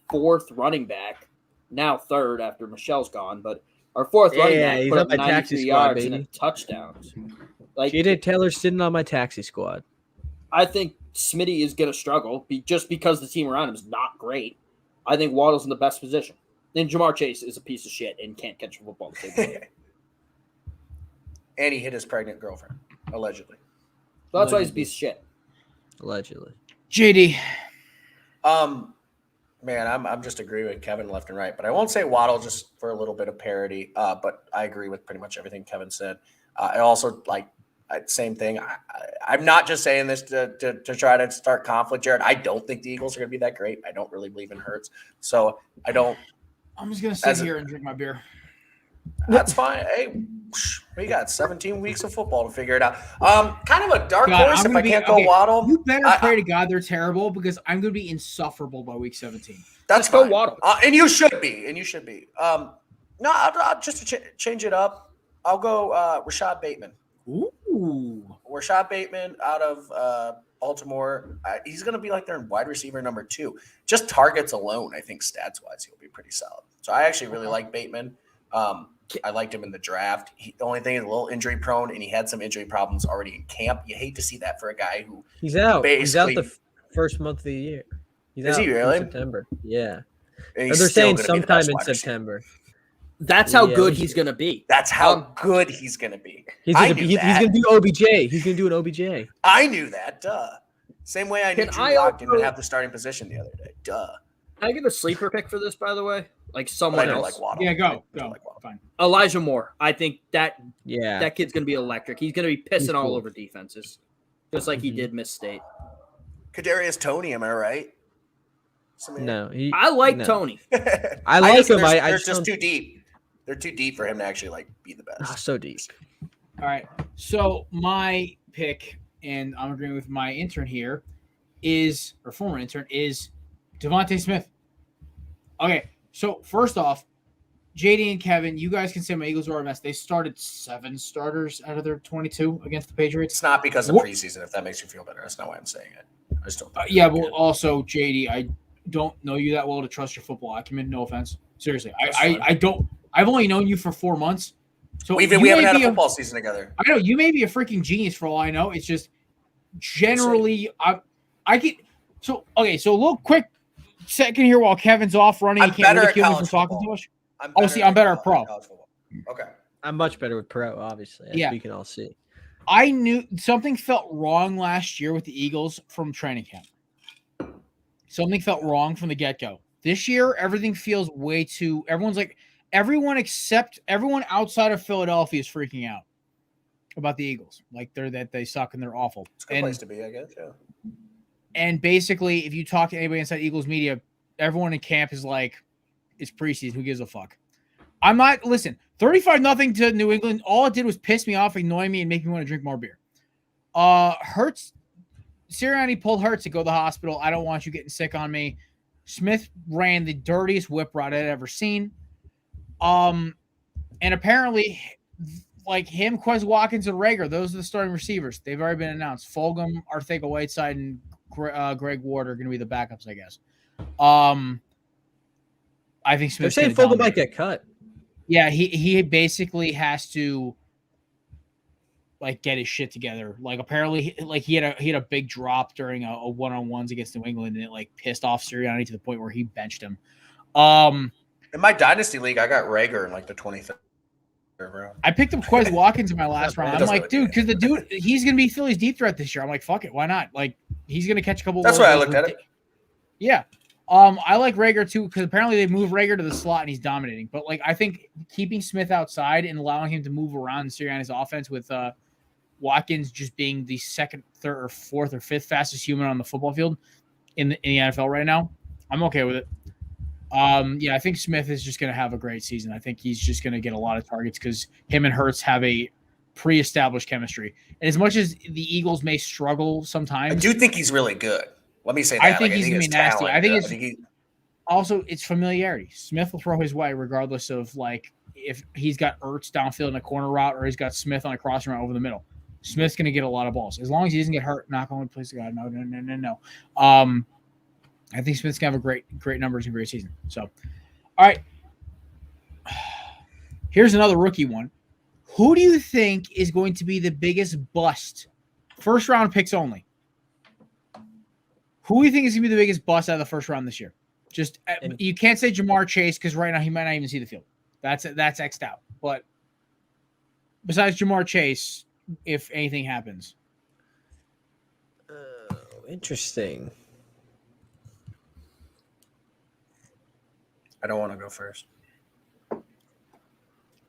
fourth running back, now third after Michelle's gone, but our fourth running back he's put on up my 93 taxi squad, yards and baby. a touchdown. Like, J.J. Taylor's sitting on my taxi squad. I think Smitty is going to struggle just because the team around him is not great. I think Waddle's in the best position. And Jamar Chase is a piece of shit and can't catch a football. And he hit his pregnant girlfriend, allegedly. So that's why he's a piece of shit. Allegedly. JD. Man, I'm just agreeing with Kevin left and right, but I won't say Waddle just for a little bit of parody. But I agree with pretty much everything Kevin said. I also same thing. I'm not just saying this to try to start conflict, Jared. I don't think the Eagles are going to be that great. I don't really believe in Hurts, so I don't. I'm just going to sit here and drink my beer. That's fine. Hey, we got 17 weeks of football to figure it out. Kind of a dark God, horse I'm if I gonna can't be- go okay, Waddle. You better pray to God they're terrible because I'm going to be insufferable by week 17. That's Let's go fine. Waddle. And you should be. No, I'll just to change it up. I'll go Rashad Bateman. Ooh. Rashad Bateman out of Baltimore. He's going to be like their wide receiver number 2. Just targets alone, I think stats-wise, he'll be pretty solid. So I actually really like Bateman. I liked him in the draft. The only thing is a little injury prone, and he had some injury problems already in camp. You hate to see that for a guy who He's out. He's out basically- the first month of the year. He's Is out he really? in September. Yeah. and Or he's they're still saying gonna be the sometime best in wide receiver. September. That's how Yeah, good we he's should- going to be. That's how good he's going to be. He's I gonna, knew he's that. gonna do OBJ. He's gonna do an OBJ. I knew that. Duh. Same way I knew Can Drew I Lock didn't also- have the starting position the other day. Duh. Can I give a sleeper pick for this, by the way? Like But I someone don't else. like Waddle. Yeah, I go. don't like Waddle. Fine. Elijah Moore. I think that Yeah. kid's going to be electric. He's going to be He's pissing all cool. over defenses, just like he Mhm. did Miss State. Kadarius Toney, am I right? Samir? No. I like no. Tony. I like him. They're I just just don't- too deep. They're too deep for him to actually be the best. Oh, so deep. All right. So my pick, and I'm agreeing with my intern here, former intern, is Devontae Smith. Okay. So first off, JD and Kevin, you guys can say my Eagles were a mess. They started 7 starters out of their 22 against the Patriots. It's not because of What- preseason, if that makes you feel better. That's not why I'm saying it. I just don't. think Yeah, they're but good. also JD, I don't know you that well to trust your football acumen. No offense. Seriously, That's fine. I don't. I've only known you for 4 months, so we you haven't may had a be football season together. I know you may be a freaking genius for all I know. It's just generally I get so okay. So a little quick second here while Kevin's off running. I'm He can't better at ridicule me for college talking football. too much. I'm better at pro. college football. Okay. I'm much better with pro, obviously, as Yeah. we can all see. I knew something felt wrong last year with the Eagles from training camp. Something felt wrong from the get-go. This year, everything feels way too. Everyone outside of Philadelphia is freaking out about the Eagles. Like they suck and they're awful. It's a good place to be, I guess. Yeah. And basically, if you talk to anybody inside Eagles media, everyone in camp is like, it's preseason. Who gives a fuck? I'm not, listen, 35-0 to New England. All it did was piss me off, annoy me, and make me want to drink more beer. Hurts, Sirianni pulled Hurts to go to the hospital. I don't want you getting sick on me. Smith ran the dirtiest whip route I'd ever seen. And apparently, like him, Quez Watkins, and Rager, those are the starting receivers. They've already been announced. Fulgham, Arthega-Whiteside, and Greg Ward are going to be the backups, I guess. I think They're Smith's saying gonna Fulgham might dominate. get cut. Yeah, he basically has to like get his shit together. Like apparently, like he had a big drop during a one-on-ones against New England, and it like pissed off Sirianni to the point where he benched him. In my dynasty league, I got Rager in like the 23rd round. I picked up Quez Watkins in my last round. I'm like, dude, because the dude, he's gonna be Philly's deep threat this year. I'm like, fuck it, why not? Like, he's gonna catch a couple. That's why I looked at it. Yeah. I like Rager too because apparently they moved Rager to the slot and he's dominating. But like, I think keeping Smith outside and allowing him to move around in Sirianni's offense with Watkins just being the second, third, or fourth, or fifth fastest human on the football field in the NFL right now, I'm okay with it. Yeah, I think Smith is just going to have a great season. I think he's just going to get a lot of targets because him and Hurts have a pre-established chemistry. And as much as the Eagles may struggle sometimes, I do think he's really good. Let me say that. I think he's going to be nasty. Talent. I think also it's familiarity. Smith will throw his way regardless of like if he's got Ertz downfield in a corner route or he's got Smith on a crossing route over the middle. Smith's going to get a lot of balls as long as he doesn't get hurt. Knock on wood, please God. No. I think Smith's gonna have a great numbers and great season. So, all right. Here's another rookie one. Who do you think is going to be the biggest bust? First round picks only. Who do you think is gonna be the biggest bust out of the first round this year? Just you can't say Jamarr Chase because right now he might not even see the field. That's X'd out. But besides Jamarr Chase, if anything happens. Interesting. I don't want to go first.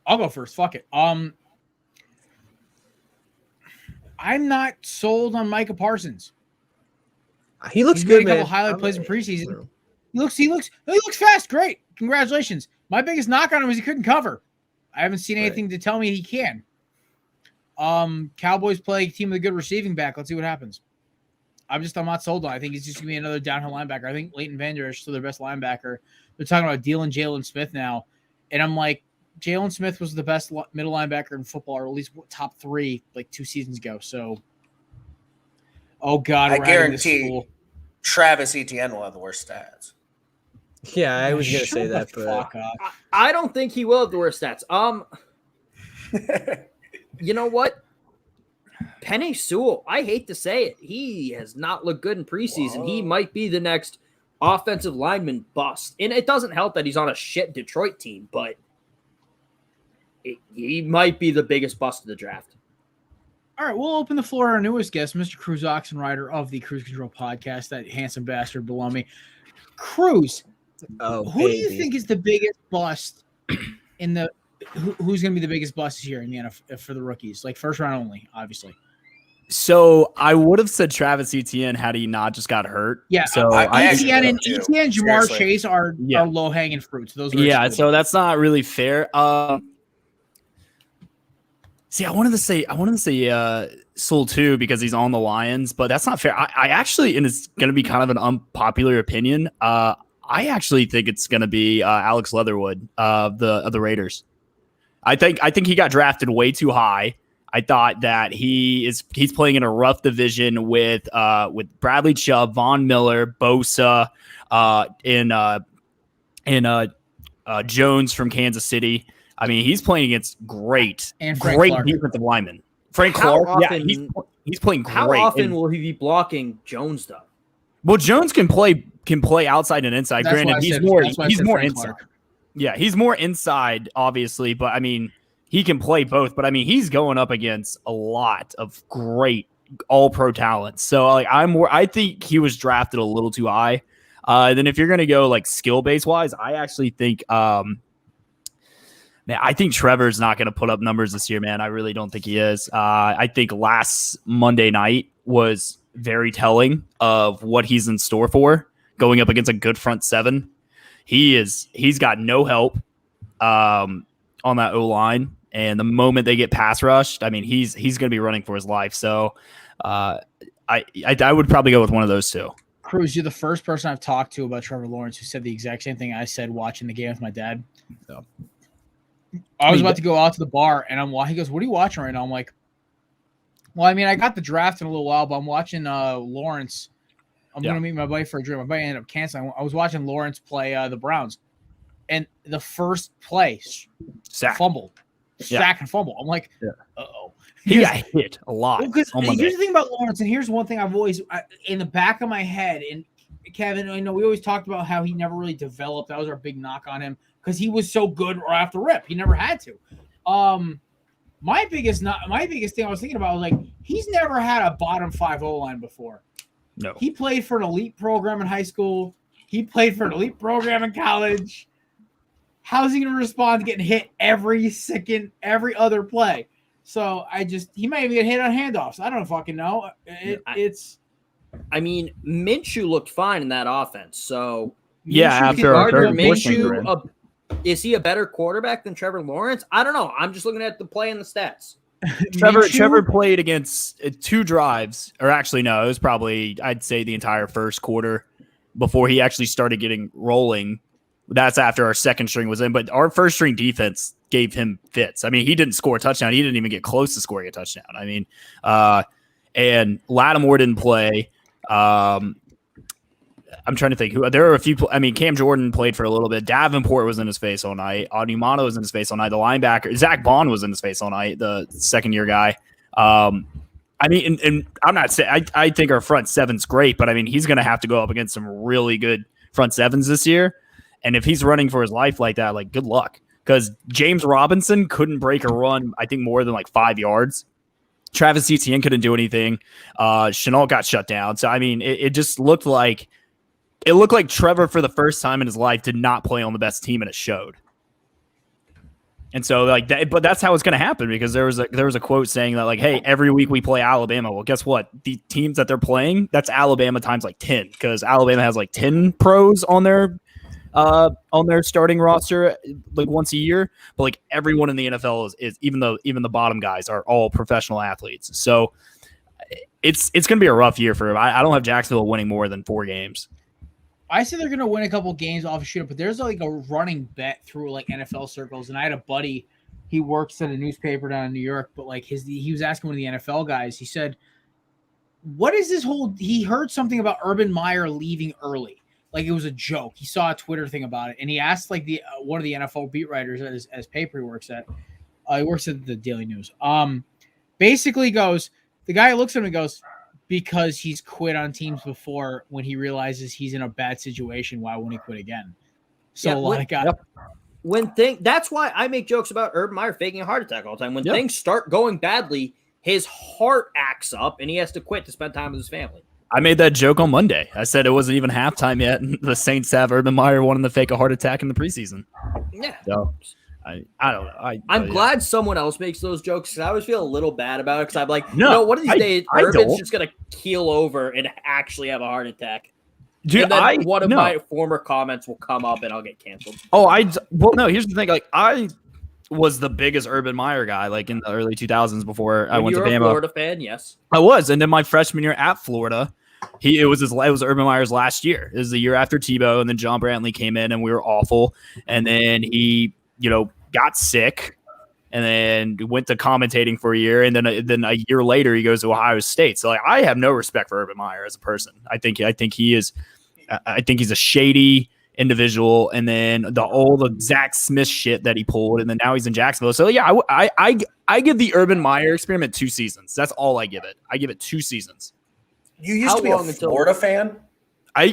I'll go first. Fuck it. I'm not sold on Micah Parsons. He looks He's good, made a man. couple highlight plays in preseason. He looks fast. Great. Congratulations. My biggest knock on him is he couldn't cover. I haven't seen anything to tell me he can. Cowboys play a team with a good receiving back. Let's see what happens. I'm not sold on. I think he's just gonna be another downhill linebacker. I think Leighton Vander Esch is still their best linebacker. They're talking about dealing Jalen Smith now, and I'm like, Jalen Smith was the best middle linebacker in football, or at least top 3, like 2 seasons ago. So, oh God, I guarantee Travis Etienne will have the worst stats. Yeah, I was gonna say that, but I don't think he will have the worst stats. You know what? Penei Sewell, I hate to say it, he has not looked good in preseason. Whoa. He might be the next offensive lineman bust. And it doesn't help that he's on a shit Detroit team, but he might be the biggest bust of the draft. All right, we'll open the floor to our newest guest, Mr. Cruz Oxenrider of the Cruise Control Podcast, that handsome bastard below me. Cruz, who do you think is the biggest bust in the who's going to be the biggest bust this year in the NFL for the rookies? Like first round only, obviously. So I would have said Travis Etienne had he not just got hurt. Yeah, so Etienne and Jamar Chase are low hanging fruits. Those are so that's not really fair. See, I wanted to say Sewell too because he's on the Lions, but that's not fair. I actually, and it's going to be kind of an unpopular opinion. I actually think it's going to be Alex Leatherwood of the Raiders. I think he got drafted way too high. I thought that he's playing in a rough division with Bradley Chubb, Von Miller, Bosa, and Jones from Kansas City. I mean, he's playing against great defensive linemen. Frank Clark, he's playing great. How often will he be blocking Jones though? Well, Jones can play outside and inside. Granted, he's more inside. Yeah, he's more inside, obviously, but I mean, he can play both. But I mean, he's going up against a lot of great all-pro talent. So like, I think he was drafted a little too high. Then if you're going to go like skill-based wise, I actually think, man, I think Trevor's not going to put up numbers this year, man. I really don't think he is. I think last Monday night was very telling of what he's in store for going up against a good front seven. He's got no help on that O-line. And the moment they get pass rushed, I mean, he's going to be running for his life. So I would probably go with one of those two. Cruz, you're the first person I've talked to about Trevor Lawrence who said the exact same thing I said watching the game with my dad. So I was about to go out to the bar, and he goes, "What are you watching right now?" I'm like, "Well, I mean, I got the draft in a little while, but I'm watching Lawrence. I'm going to meet my buddy for a drink. My buddy ended up canceling. I was watching Lawrence play the Browns." and the first play Sack. fumbled, Yeah. sack and fumble. I'm like, Yeah. uh-oh. He got hit a lot. Because on Monday. here's the thing about Lawrence, and here's one thing I've always in the back of my head. And Kevin, I know we always talked about how he never really developed. That was our big knock on him because he was so good right off the rip. He never had to. My biggest thing I was thinking about was like he's never had a bottom 5 O-line before. No. He played for an elite program in high school. He played for an elite program in college. How's he going to respond to getting hit every other play? So he might even get hit on handoffs. I don't fucking know. I mean, Minshew looked fine in that offense. So after our third Minshew, is he a better quarterback than Trevor Lawrence? I don't know. I'm just looking at the play and the stats. Trevor played against 2 drives, or actually no, it was probably I'd say the entire first quarter before he actually started getting rolling. That's after our second string was in, but our first string defense gave him fits. I mean, he didn't score a touchdown. He didn't even get close to scoring a touchdown. I mean, and Lattimore didn't play. I'm trying to think who there are a few. I mean, Cam Jordan played for a little bit. Davenport was in his face all night. Audimano was in his face all night. The linebacker Zach Bond was in his face all night. The second-year guy. I mean, and I'm not saying I think our front seven's great, but I mean, he's going to have to go up against some really good front sevens this year. And if he's running for his life like that, like good luck. Because James Robinson couldn't break a run, I think, more than like 5 yards. Travis Etienne couldn't do anything. Chenault got shut down. So I mean, it just looked like Trevor for the first time in his life did not play on the best team, and it showed. And so like that, but that's how it's going to happen because there was a quote saying that like, hey, every week we play Alabama. Well, guess what? The teams that they're playing, that's Alabama times like 10 because Alabama has like 10 pros on their starting roster like once a year, but like everyone in the NFL is even the bottom guys are all professional athletes. So it's going to be a rough year for him. I don't have Jacksonville winning more than 4 games. I say they're going to win a couple games off a shootout, but there's like a running bet through like NFL circles. And I had a buddy, he works at a newspaper down in New York, but like he was asking one of the NFL guys, he said, what is this he heard something about Urban Meyer leaving early. Like it was a joke. He saw a Twitter thing about it. And he asked like one of the NFL beat writers at his paper he works at. He works at the Daily News. Basically goes, the guy looks at him and goes, because he's quit on teams before when he realizes he's in a bad situation, why won't he quit again? So that's why I make jokes about Urban Meyer faking a heart attack all the time. When things start going badly, his heart acts up and he has to quit to spend time with his family. I made that joke on Monday. I said it wasn't even halftime yet, and the Saints have Urban Meyer wanting to fake a heart attack in the preseason. Yeah. So, I don't know. I'm glad someone else makes those jokes because I always feel a little bad about it because I'm like, one of these days, I Urban's just going to keel over and actually have a heart attack. Dude, and then one of my former comments will come up and I'll get canceled. No, here's the thing. Like, I was the biggest Urban Meyer guy, like in the early 2000s before I went to Bama. You're a Florida fan, yes. I was. And then my freshman year at Florida, it was Urban Meyer's last year. It was the year after Tebow, and then John Brantley came in and we were awful. And then he, got sick and then went to commentating for a year. And then a year later he goes to Ohio State. So like, I have no respect for Urban Meyer as a person. I think he's a shady individual. And then the Zach Smith shit that he pulled. And then now he's in Jacksonville. So yeah, I give the Urban Meyer experiment 2 seasons. That's all I give it. I give it 2 seasons. You used to be a Florida fan? I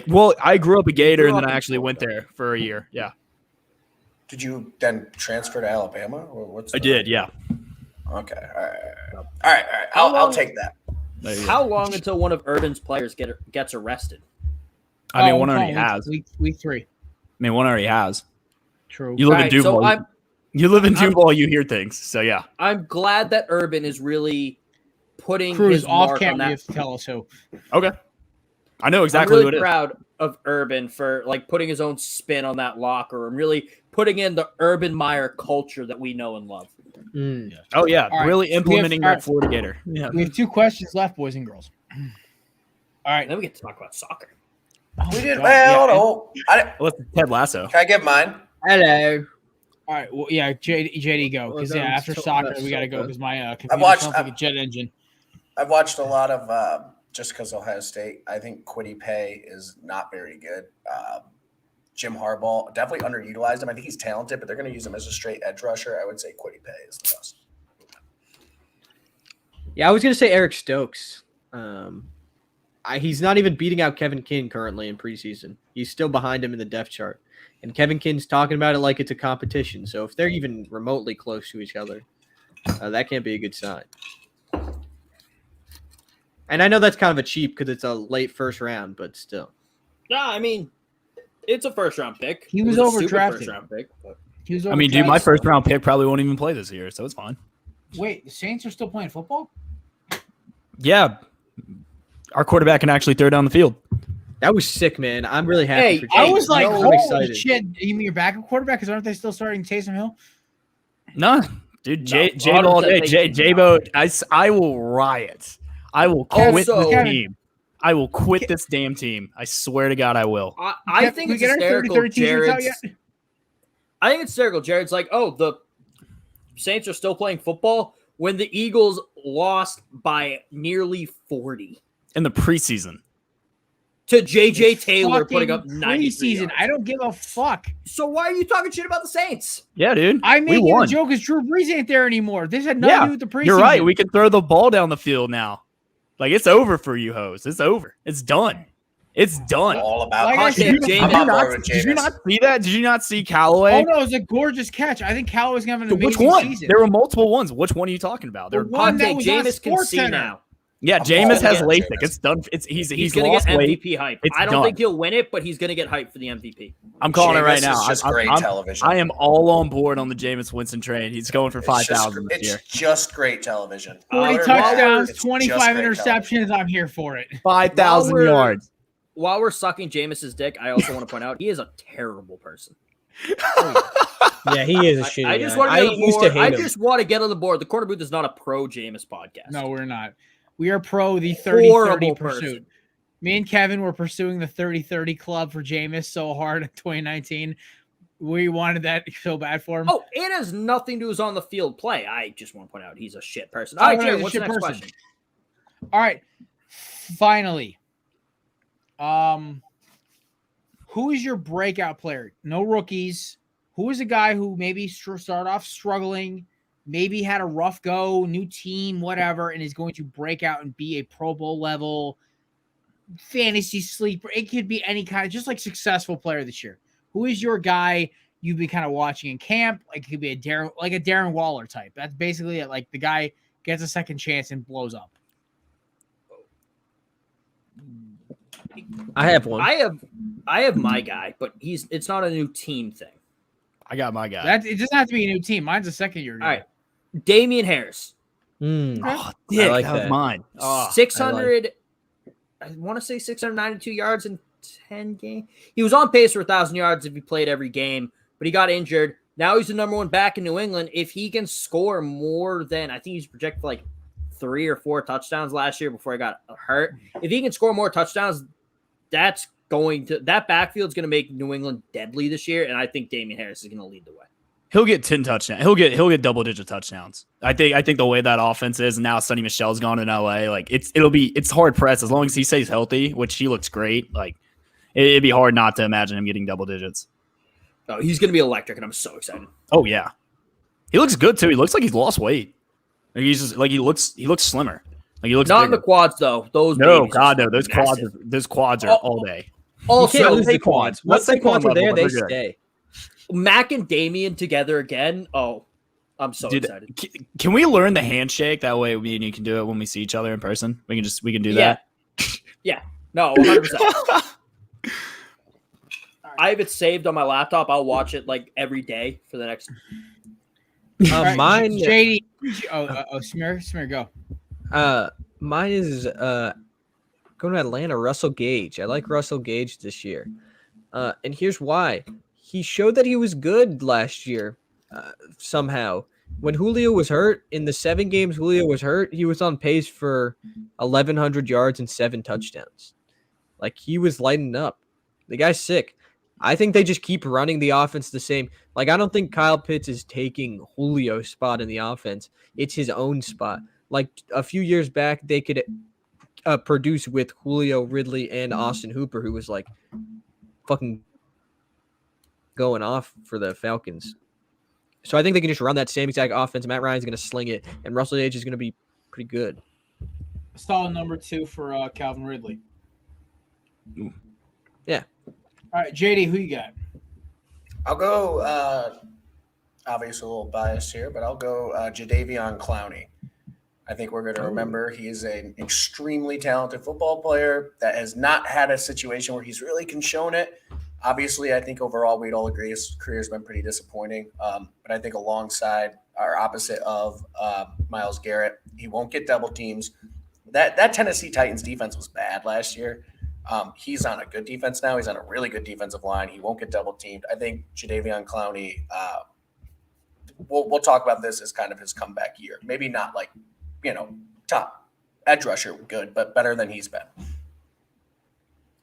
grew up a Gator and then I actually went there for a year. Yeah. Did you then transfer to Alabama? Or I did, yeah. Okay. All right. I'll take that. How long until one of Urban's players gets arrested? I mean, one already has. Week 3. I mean, one already has. True. You live in Duval. You live in Duval, you hear things. So, yeah. I'm glad that Urban is really putting Cruz his mark off camera. On that. You have to tell us who. Okay. I know exactly I'm really who it is. proud of Urban for like putting his own spin on that locker room, really putting in the Urban Meyer culture that we know and love. Oh yeah, all really right. implementing that Florida Gator. Yeah. We have 2 questions left, boys and girls. All right, then we get to talk about soccer. We did well. Let's Ted Lasso. Can I get mine? Hello. All right. Well, yeah, JD go because after soccer we got to go because my computer sounds like a jet engine. I've watched a lot of just because Ohio State. I think Kwity Paye is not very good. Jim Harbaugh definitely underutilized him. I think he's talented, but they're going to use him as a straight edge rusher. I would say Kwity Paye is the best. Yeah, I was going to say Eric Stokes. He's not even beating out Kevin King currently in preseason. He's still behind him in the depth chart. And Kevin King's talking about it like it's a competition. So if they're even remotely close to each other, that can't be a good sign. And I know that's kind of a cheap because it's a late first round, but still. Yeah, I mean, it's a first round pick. He was overdrafted. First round pick, I mean, dude, my first round pick probably won't even play this year, so it's fine. Wait, the Saints are still playing football? Yeah. Our quarterback can actually throw down the field. That was sick, man. I'm really happy for Jay. I was like, holy shit. You mean your backup quarterback? Because aren't they still starting Taysom Hill? No, dude. J-Bo all day. J-Bo, I will riot. I will quit this team. I will quit this damn team. I swear to God, I will. I think it's hysterical, Jared's. I think it's hysterical. Jared's like, oh, the Saints are still playing football when the Eagles lost by nearly 40 in the preseason to J.J. Taylor putting up 90 preseason. I don't give a fuck. So why are you talking shit about the Saints? Yeah, dude. I'm making a joke because Drew Brees ain't there anymore. This had nothing to do with the preseason. You're right. We can throw the ball down the field now. Like, it's over for you, hoes. It's over. It's done. It's done. All about did you not see that? Did you not see Callaway? Oh, no, it was a gorgeous catch. I think Callaway's going to have an amazing Which one? season. There were multiple ones. Which one are you talking about? The one that was Jameis can see now. Yeah, Jameis has LASIK. It's done. He's going to get weight. MVP hype. I don't think he'll win it, but he's going to get hype for the MVP. I'm calling it right now. Just great television. I am all on board on the Jameis Winston train. He's going for 5,000 this year. It's just great television. 40 touchdowns, 25 interceptions. I'm here for it. 5,000 yards. While we're sucking Jameis's dick, I also want to point out he is a terrible person. Yeah, he is a shitty I just guy. just want to get on the board. The Corner Booth is not a pro Jameis podcast. No, we're not. We are pro the 30-30 pursuit. Me and Kevin were pursuing the 30-30 club for Jameis so hard in 2019. We wanted that so bad for him. Oh, it has nothing to do with on the field play. I just want to point out he's a shit person. All right, Jared, what's the next question? All right. Finally. Who is your breakout player? No rookies. Who is a guy who maybe started off struggling, maybe had a rough go, new team, whatever, and is going to break out and be a Pro Bowl level fantasy sleeper? It could be any kind of just like successful player this year. Who is your guy you've been kind of watching in camp? Like it could be a Darren Waller type. That's basically it. Like the guy gets a second chance and blows up. I have one. I have my guy, but it's not a new team thing. I got my guy. It doesn't have to be a new team. Mine's a second year guy. All right. Damian Harris. Oh, dick, like that was mine. 600 I want to say 692 yards in 10 games. He was on pace for 1,000 yards if he played every game, but he got injured. Now he's the number one back in New England. If he can score more than, I think he's projected for like 3 or 4 touchdowns last year before he got hurt. If he can score more touchdowns, that backfield's going to make New England deadly this year, and I think Damian Harris is going to lead the way. He'll get 10 touchdowns. He'll get double-digit touchdowns. I think the way that offense is, and now Sonny Michel's gone in LA, like it's hard pressed as long as he stays healthy, which he looks great. Like it'd be hard not to imagine him getting double digits. Oh, he's going to be electric, and I'm so excited. Oh yeah, he looks good too. He looks like he's lost weight. Like he's just like he looks slimmer. Like he looks not bigger. in the quads though. Those no, God no. Those quads are all day. Also, the quads. Once the quads are there, they stay. Mac and Damian together again. Oh, I'm so excited. Can we learn the handshake? That way me and you can do it when we see each other in person. We can do that. Yeah. No, 100%. I have it saved on my laptop. I'll watch it like every day for the next. Mine. JD. Smear, go. Mine is going to Atlanta. Russell Gage. I like Russell Gage this year, and here's why. He showed that he was good last year. Somehow, when Julio was hurt in the 7 games Julio was hurt, he was on pace for 1,100 yards and 7 touchdowns. Like he was lighting up. The guy's sick. I think they just keep running the offense the same. Like I don't think Kyle Pitts is taking Julio's spot in the offense. It's his own spot. Like a few years back, they could produce with Julio, Ridley, and Austin Hooper, who was like fucking going off for the Falcons. So I think they can just run that same exact offense. Matt Ryan's going to sling it, and Russell Gage is going to be pretty good. Solid number 2 for Calvin Ridley. Yeah. All right, JD, who you got? I'll go, obviously a little biased here, but I'll go Jadeveon Clowney. I think we're going to remember he is an extremely talented football player that has not had a situation where he's really shown it. Obviously, I think overall we'd all agree his career has been pretty disappointing. But I think alongside our opposite of Myles Garrett, he won't get double teams. That Tennessee Titans defense was bad last year. He's on a good defense now. He's on a really good defensive line. He won't get double teamed. I think Jadeveon Clowney, we'll talk about this as kind of his comeback year. Maybe not like, top edge rusher good, but better than he's been.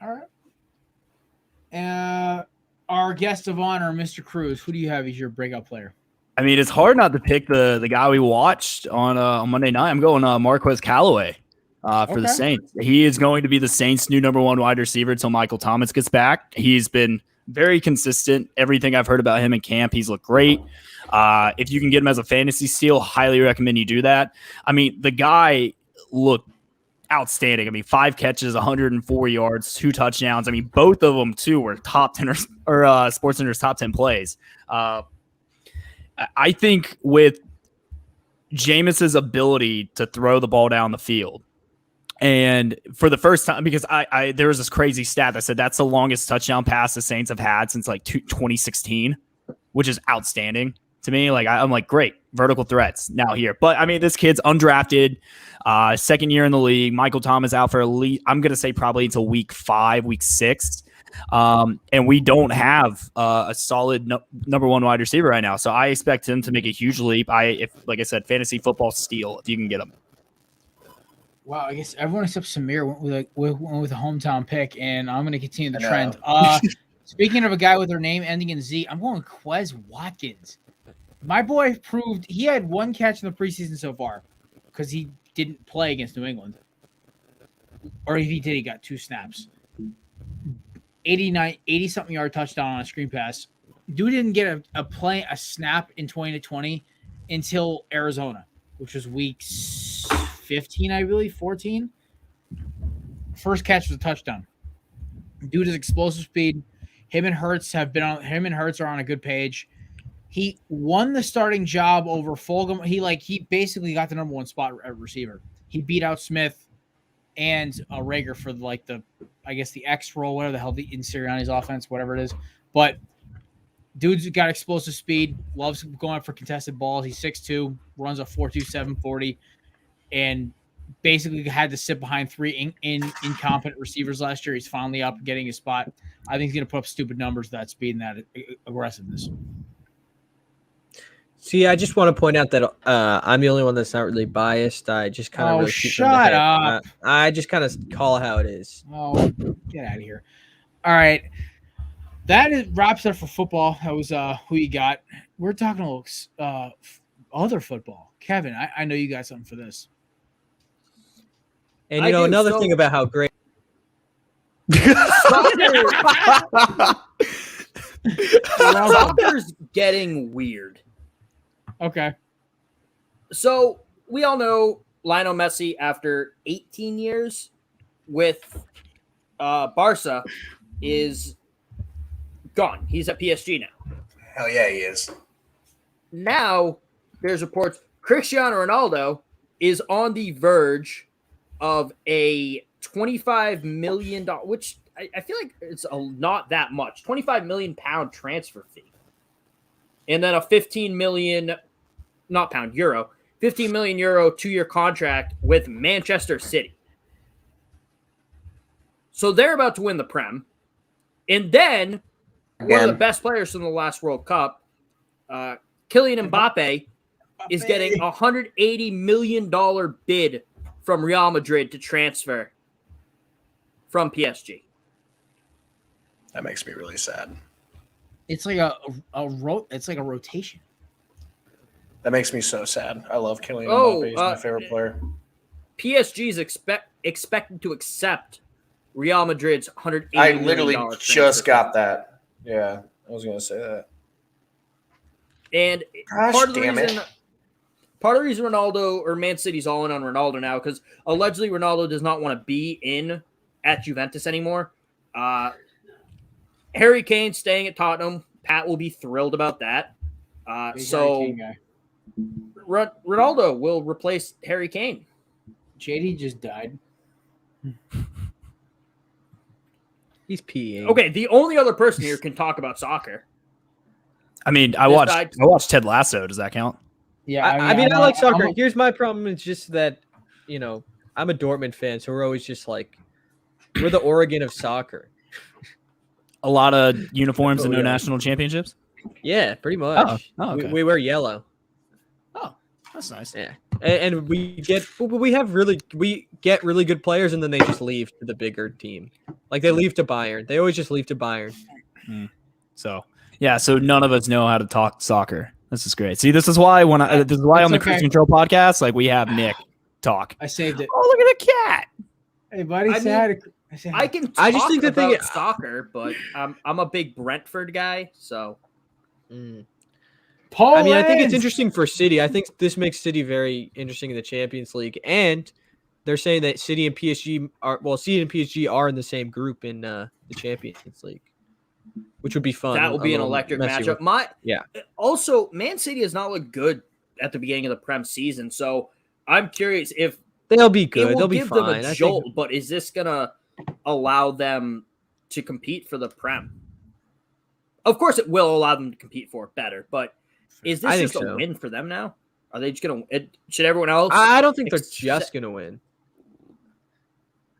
All right. Our guest of honor, Mr. Cruz, who do you have as your breakout player? I mean, it's hard not to pick the guy we watched on Monday night. I'm going Marquez Callaway for the Saints. He is going to be the Saints' new number 1 wide receiver until Michael Thomas gets back. He's been very consistent. Everything I've heard about him in camp, he's looked great. If you can get him as a fantasy steal, highly recommend you do that. I mean, the guy looked outstanding. I mean, 5 catches, 104 yards, 2 touchdowns. I mean, both of them too were top 10 or SportsCenter's top 10 plays. I think with Jameis's ability to throw the ball down the field, and for the first time, because there was this crazy stat that said that's the longest touchdown pass the Saints have had since like 2016, which is outstanding to me. Like I'm like, great, vertical threats now here. But I mean, this kid's undrafted, second year in the league. Michael Thomas out for I'm going to say probably until week 5, week 6. And we don't have a solid number 1 wide receiver right now. So I expect him to make a huge leap. Like I said, fantasy football steal if you can get him. Wow, I guess everyone except Samir went with a hometown pick, and I'm going to continue the trend. Speaking of a guy with their name ending in Z, I'm going Quez Watkins. My boy proved he had 1 catch in the preseason so far because he didn't play against New England. Or if he did, he got 2 snaps. 80-something yard touchdown on a screen pass. Dude didn't get a snap in 2020 until Arizona, which was week 15, I believe, 14. First catch was a touchdown. Dude has explosive speed. Him and Hurts are on a good page. He won the starting job over Fulgham. He basically got the number 1 spot at receiver. He beat out Smith and Rager for the X role, whatever the hell in Sirianni's offense, whatever it is. But dude's got explosive speed, loves going up for contested balls. He's 6'2", runs a 4.2 740, and basically had to sit behind 3 incompetent receivers last year. He's finally up getting his spot. I think he's going to put up stupid numbers with that speed and that aggressiveness. See, I just want to point out that I'm the only one that's not really biased. I just kind of shut up. I just kind of call how it is. Oh, get out of here. All right. That wraps up for football. That was who you got. We're talking other football. Kevin, I know you got something for this. And, another thing about how great. Soccer's getting weird. Okay. So we all know Lionel Messi, after 18 years with Barca, is gone. He's at PSG now. Hell yeah, he is. Now there's reports Cristiano Ronaldo is on the verge of a $25 million, which I feel like it's not that much, £25 million transfer fee. And then a 15 million, not pound, euro, 15 million euro 2-year contract with Manchester City. So they're about to win the Prem. And then one of the best players from the last World Cup, Kylian Mbappe, is getting a $180 million bid from Real Madrid to transfer from PSG. That makes me really sad. It's like a rotation. That makes me so sad. I love Kylian Mbappe. He's my favorite player. PSG is expected to accept Real Madrid's $180 I literally million just got that. Yeah. I was going to say that. And Gosh, part of the damn reason, it. part of the reason Ronaldo or Man City's all in on Ronaldo now, because allegedly Ronaldo does not want to be in at Juventus anymore. Harry Kane staying at Tottenham. Pat will be thrilled about that. So Ronaldo will replace Harry Kane. JD just died. He's peeing. Okay, the only other person here can talk about soccer. I mean, I watched Ted Lasso. Does that count? Yeah, I mean, I like soccer. Here's my problem. It's just that, I'm a Dortmund fan, so we're always just like, we're the Oregon of soccer. A lot of uniforms and no national championships? Yeah, pretty much. Oh, okay. We wear yellow. Oh, that's nice. Yeah. And we get really good players, and then they just leave to the bigger team. Like they leave to Bayern. They always just leave to Bayern. So none of us know how to talk soccer. This is great. See, this is why on the Cruise Control podcast, like we have Nick talk. I saved it. Oh, look at the cat. Hey, buddy, I can talk I just think the about thing soccer, but I'm a big Brentford guy, so. Paul, I mean, I think it's interesting for City. I think this makes City very interesting in the Champions League, and they're saying that City and PSG are in the same group in the Champions League, which would be fun. That will be an electric matchup. Also, Man City has not looked good at the beginning of the Prem season, so I'm curious if they'll be good. They'll be give fine. them a jolt, but is this gonna allow them to compete for the Prem? Of course, it will allow them to compete for it better, but is this just a win for them now? Are they just gonna? Should everyone else? I don't think they're just gonna win.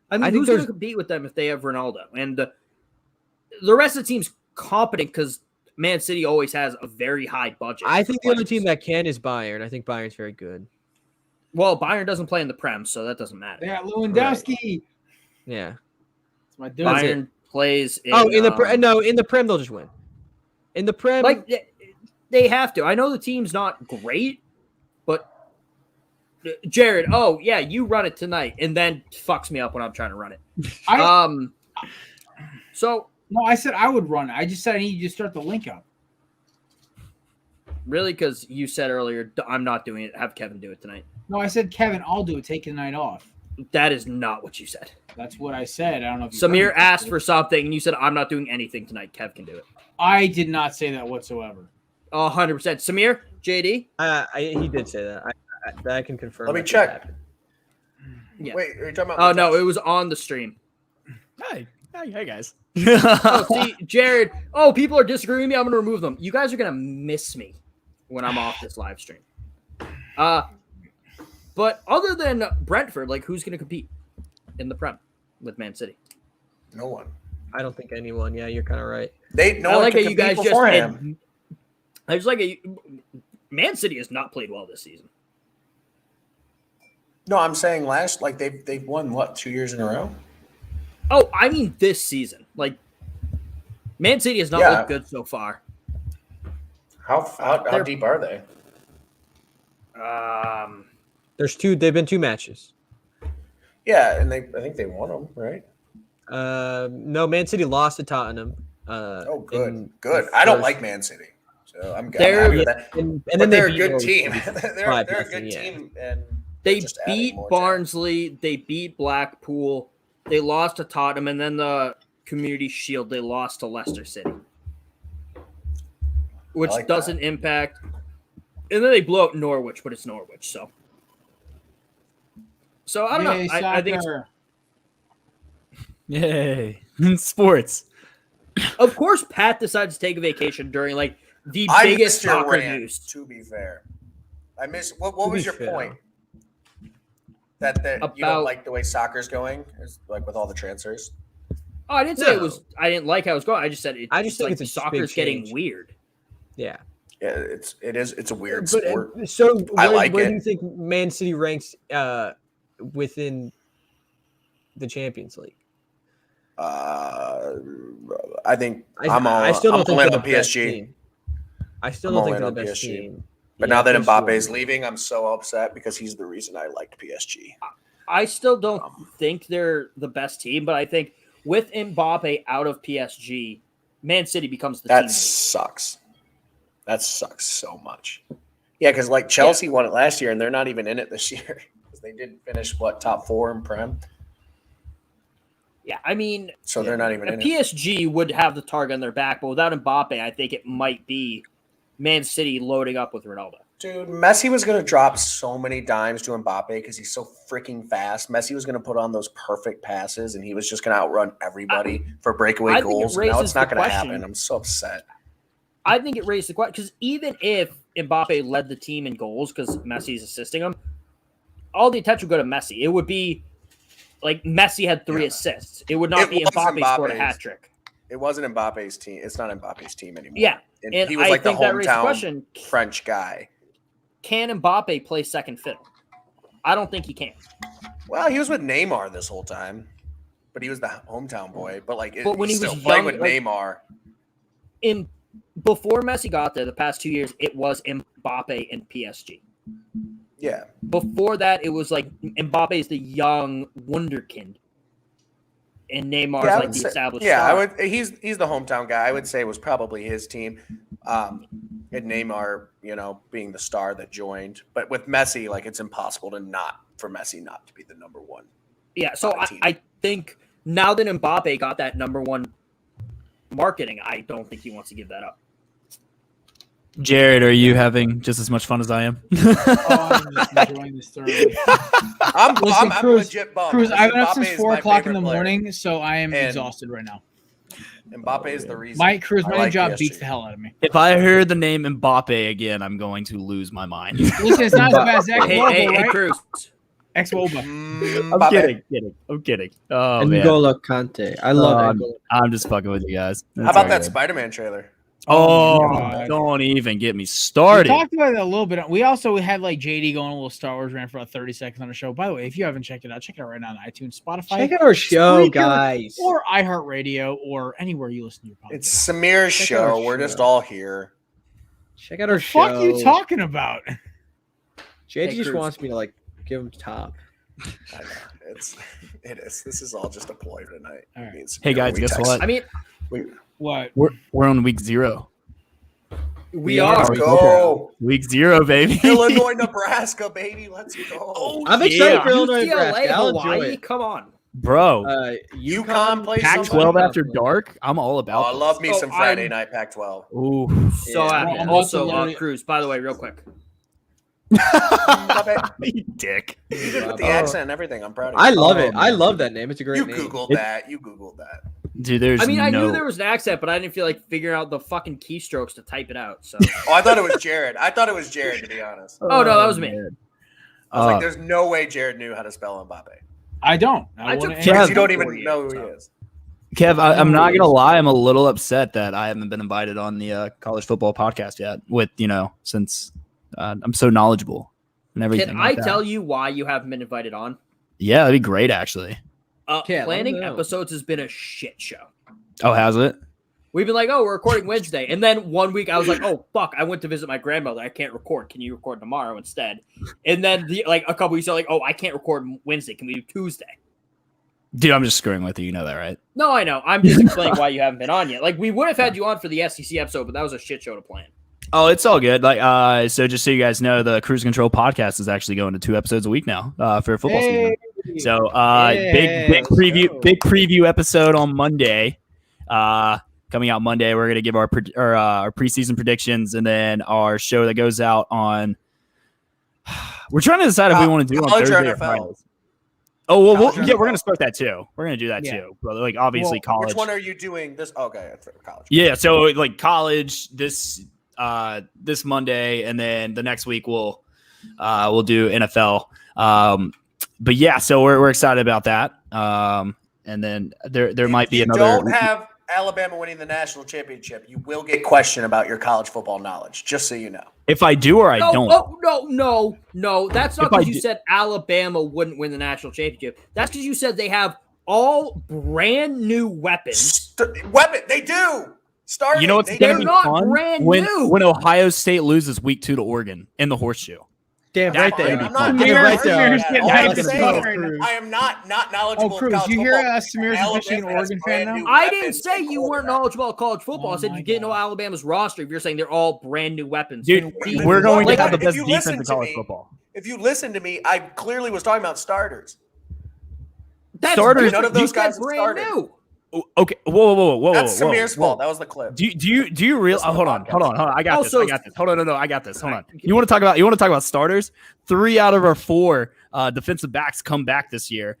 I mean, who's gonna compete with them if they have Ronaldo and the rest of the team's competent because Man City always has a very high budget. I think the only team that can is Bayern. I think Bayern's very good. Well, Bayern doesn't play in the Prem, so that doesn't matter. Yeah, Lewandowski. Right. Yeah, it's my dude. Bayern plays. In the Prem they'll just win. In the Prem, like they have to. I know the team's not great, but Jared, oh yeah, you run it tonight, and then fucks me up when I'm trying to run it. So no, I said I would run it. I just said I need you to start the link up. Really? Because you said earlier I'm not doing it. Have Kevin do it tonight. No, I said Kevin, I'll do it. Take the night off. That is not what you said. That's what I said. I don't know if Samir asked for something, and you said I'm not doing anything tonight. Kev can do it. I did not say that whatsoever. 100%. Samir, JD. He did say that. I can confirm. Let me check. Yeah. Wait, are you talking about? Oh no, it was on the stream. Hey guys. See, Jared. Oh, people are disagreeing with me. I'm gonna remove them. You guys are gonna miss me when I'm off this live stream. But other than Brentford, like who's gonna compete in the Prem with Man City? No one. I don't think anyone. Yeah, you're kind of right. I like how you guys just. I just like it. Man City has not played well this season. No, I'm saying they've won what 2 years in a row. Oh, I mean this season. Like Man City has not looked good so far. How deep are they? They've been 2 matches. Yeah, and I think they won them, right? No, Man City lost to Tottenham. Good. I don't like Man City, so I'm happy with that. And then they're a good team. they're a good team, and they beat Barnsley. They beat Blackpool. They lost to Tottenham, and then the Community Shield, they lost to Leicester City, which doesn't impact. And then they blew out Norwich, but it's Norwich, so I don't know. I think. Yay! Sports. Of course, Pat decides to take a vacation during the biggest soccer news. To be fair, I miss. What was your point? That you don't like the way soccer's going, with all the transfers. Oh, I didn't say it was. I didn't like how it was going. I just said it. I just think soccer's getting weird. Yeah. Yeah, it's a weird sport. So where do you think Man City ranks within the Champions League? I think I still don't think they're the PSG. I still don't think they're the best team. But now that Mbappe's leaving, I'm so upset because he's the reason I liked PSG. I still don't think they're the best team, but I think with Mbappe out of PSG, Man City becomes the That team. sucks. That sucks so much. Yeah, because like Chelsea won it last year, and they're not even in it this year because they didn't finish top 4 in Prem. Yeah, I mean, so they're not even in it. PSG would have the target on their back, but without Mbappe, I think it might be Man City loading up with Ronaldo. Dude, Messi was going to drop so many dimes to Mbappe because he's so freaking fast. Messi was going to put on those perfect passes, and he was just going to outrun everybody for breakaway goals. Now it's not going to happen. I'm so upset. I think it raised the question because even if Mbappe led the team in goals because Messi's assisting him, all the attention would go to Messi. It would be like Messi had 3 assists. It would not be Mbappe scored a hat trick. It wasn't Mbappe's team. It's not Mbappe's team anymore. Yeah. And he was like the hometown French guy. Can Mbappe play second fiddle? I don't think he can. Well, he was with Neymar this whole time, but he was the hometown boy. But when he was playing with Neymar. Before Messi got there, the past 2 years, it was Mbappe and PSG. Yeah. Before that, it was like Mbappe's the young wonderkind, and Neymar's the established. Yeah, star. He's the hometown guy. I would say it was probably his team, and Neymar, being the star that joined. But with Messi, it's impossible for Messi not to be the number one. Yeah, so I think now that Mbappe got that number one marketing, I don't think he wants to give that up. Jared, are you having just as much fun as I am? I'm just enjoying this thoroughly. I'm legit bummed. Cruz, I've been up since 4 o'clock in the morning, so I am exhausted right now. Mbappe is the reason. My job beats the hell out of me. If I hear the name Mbappe again, I'm going to lose my mind. Listen, it's not as bad as Hey, Cruz. Ex-Woba. I'm kidding. Oh, N'Golo Kante. I love N'Golo. I'm just fucking with you guys. How about that Spider-Man trailer? Don't even get me started. We talked about it a little bit. We had JD going a little Star Wars rant for about 30 seconds on the show. By the way, if you haven't checked it out, check it out right now on iTunes, Spotify. Check out our show, Spreaker, guys. Or iHeartRadio or anywhere you listen to your podcast. It's Samir's show. We're just all here. Check out our show. What the fuck are you talking about? JD just wants me to give him top. I know. It is. This is all just a ploy tonight. All right. Hey guys, guess what? I mean, what? We're on week 0. We are. Let's go. Week 0, baby. Illinois, Nebraska, baby. Let's go. I'm excited for Illinois, Nebraska. I'll Hawaii, enjoy it. come on. Bro. UConn plays Pac-12 after dark. I'm all about I love me some Friday night Pac-12. Ooh. So I'm also, Cruz, by the way, real quick. You dick. You did with the accent and everything. I'm proud of you. I love it. I love that name. It's a great name. You Googled that. Dude, I knew there was an accent, but I didn't feel like figuring out the fucking keystrokes to type it out. So. I thought it was Jared. To be honest. Oh, no, that was me. I was like, there's no way Jared knew how to spell Mbappe. I don't. Because you don't even know who he is. Kev, I'm not going to lie. I'm a little upset that I haven't been invited on the college football podcast yet since I'm so knowledgeable and everything. Can I tell you why you haven't been invited on? Yeah, that'd be great, actually. Planning episodes has been a shit show. Oh, has it? We've been like, we're recording Wednesday. And then one week I was like, fuck, I went to visit my grandmother. I can't record. Can you record tomorrow instead? And then a couple weeks ago, I can't record Wednesday. Can we do Tuesday? Dude, I'm just screwing with you. You know that, right? No, I know. I'm just explaining why you haven't been on yet. We would have had you on for the SEC episode, but that was a shit show to plan. Oh, it's all good. So just so you guys know, the Cruise Control podcast is actually going to 2 episodes a week now for football season. So big preview episode on Monday. Coming out Monday, we're gonna give our preseason predictions, and then our show that goes out on. We're trying to decide if we want to do on Thursday or Friday. Oh well, we're gonna start that too. We're gonna do that too, brother. Obviously, college. Which one are you doing this? Okay, college. Yeah, so college this Monday, and then the next week we'll do NFL. But yeah, so we're excited about that. And then there might be another. Don't have Alabama winning the national championship. You will get questioned about your college football knowledge. Just so you know. If I do or I don't. No. That's not because you said Alabama wouldn't win the national championship. That's because you said they have all brand new weapons. They do. You know what's they're not brand new. When Ohio State loses week 2 to Oregon in the horseshoe. Damn, That's right there. fine. I'm not Samir- getting Samir's right getting All hyped I'm as saying fuck is right now. I am not knowledgeable Oh, of Cruz, college you hear football. Samir's a Michigan Alabama has Oregon fan brand now? new I didn't weapons say and you weren't quarterbacks. knowledgeable about college football. I Oh said my you didn't know God. Alabama's roster. If you're saying they're all brand new weapons, Dude, Wait, we're going to like, have the if best you defense listen in to college me- football. If you listen to me, I clearly was talking about starters. that's Starters- different. None of those You said guys have brand started. new. Okay, whoa. That's Samir's fault. That was the clip. Do you real? Listen to Hold the on. podcast. I got Also- this. Hold on, no, I got this. Hold on. You want to talk about starters? 3 out of our 4 defensive backs come back this year.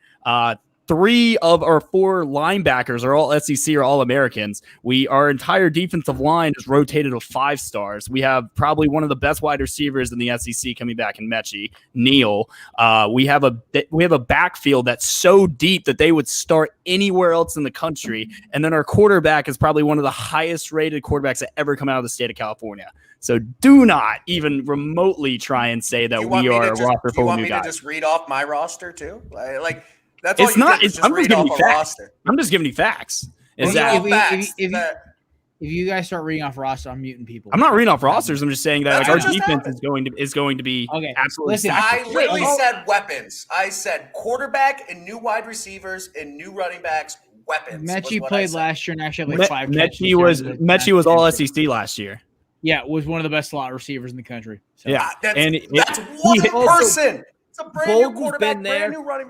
3 of our 4 linebackers are all SEC or all Americans. Our entire defensive line is rotated with 5 stars. We have probably one of the best wide receivers in the SEC coming back in Mechie, Neal. We have a backfield that's so deep that they would start anywhere else in the country. And then our quarterback is probably one of the highest rated quarterbacks that ever come out of the state of California. So do not even remotely try and say that we are a roster Do you full of want new me to guys. just read off my roster too? Like that's all It's you not. did was I'm just read giving off you a facts. roster. I'm just giving you facts. Is These that are all if- facts if- that- If you guys start reading off roster, I'm muting people. I'm not reading off rosters. I'm just saying that That's like, what our just defense happened. is going to be Okay, absolutely listen, I stacked. literally Wait, said weapons. I said quarterback and new wide receivers and new running backs. Weapons. was Mechie what I played said. last year and actually had like 5 catches. Mechie was all SEC last year. Yeah, was one of the best slot receivers in the country. So. Yeah, That's, and that's one also- person. It's a brand new Bolden's quarterback, been there. brand new running.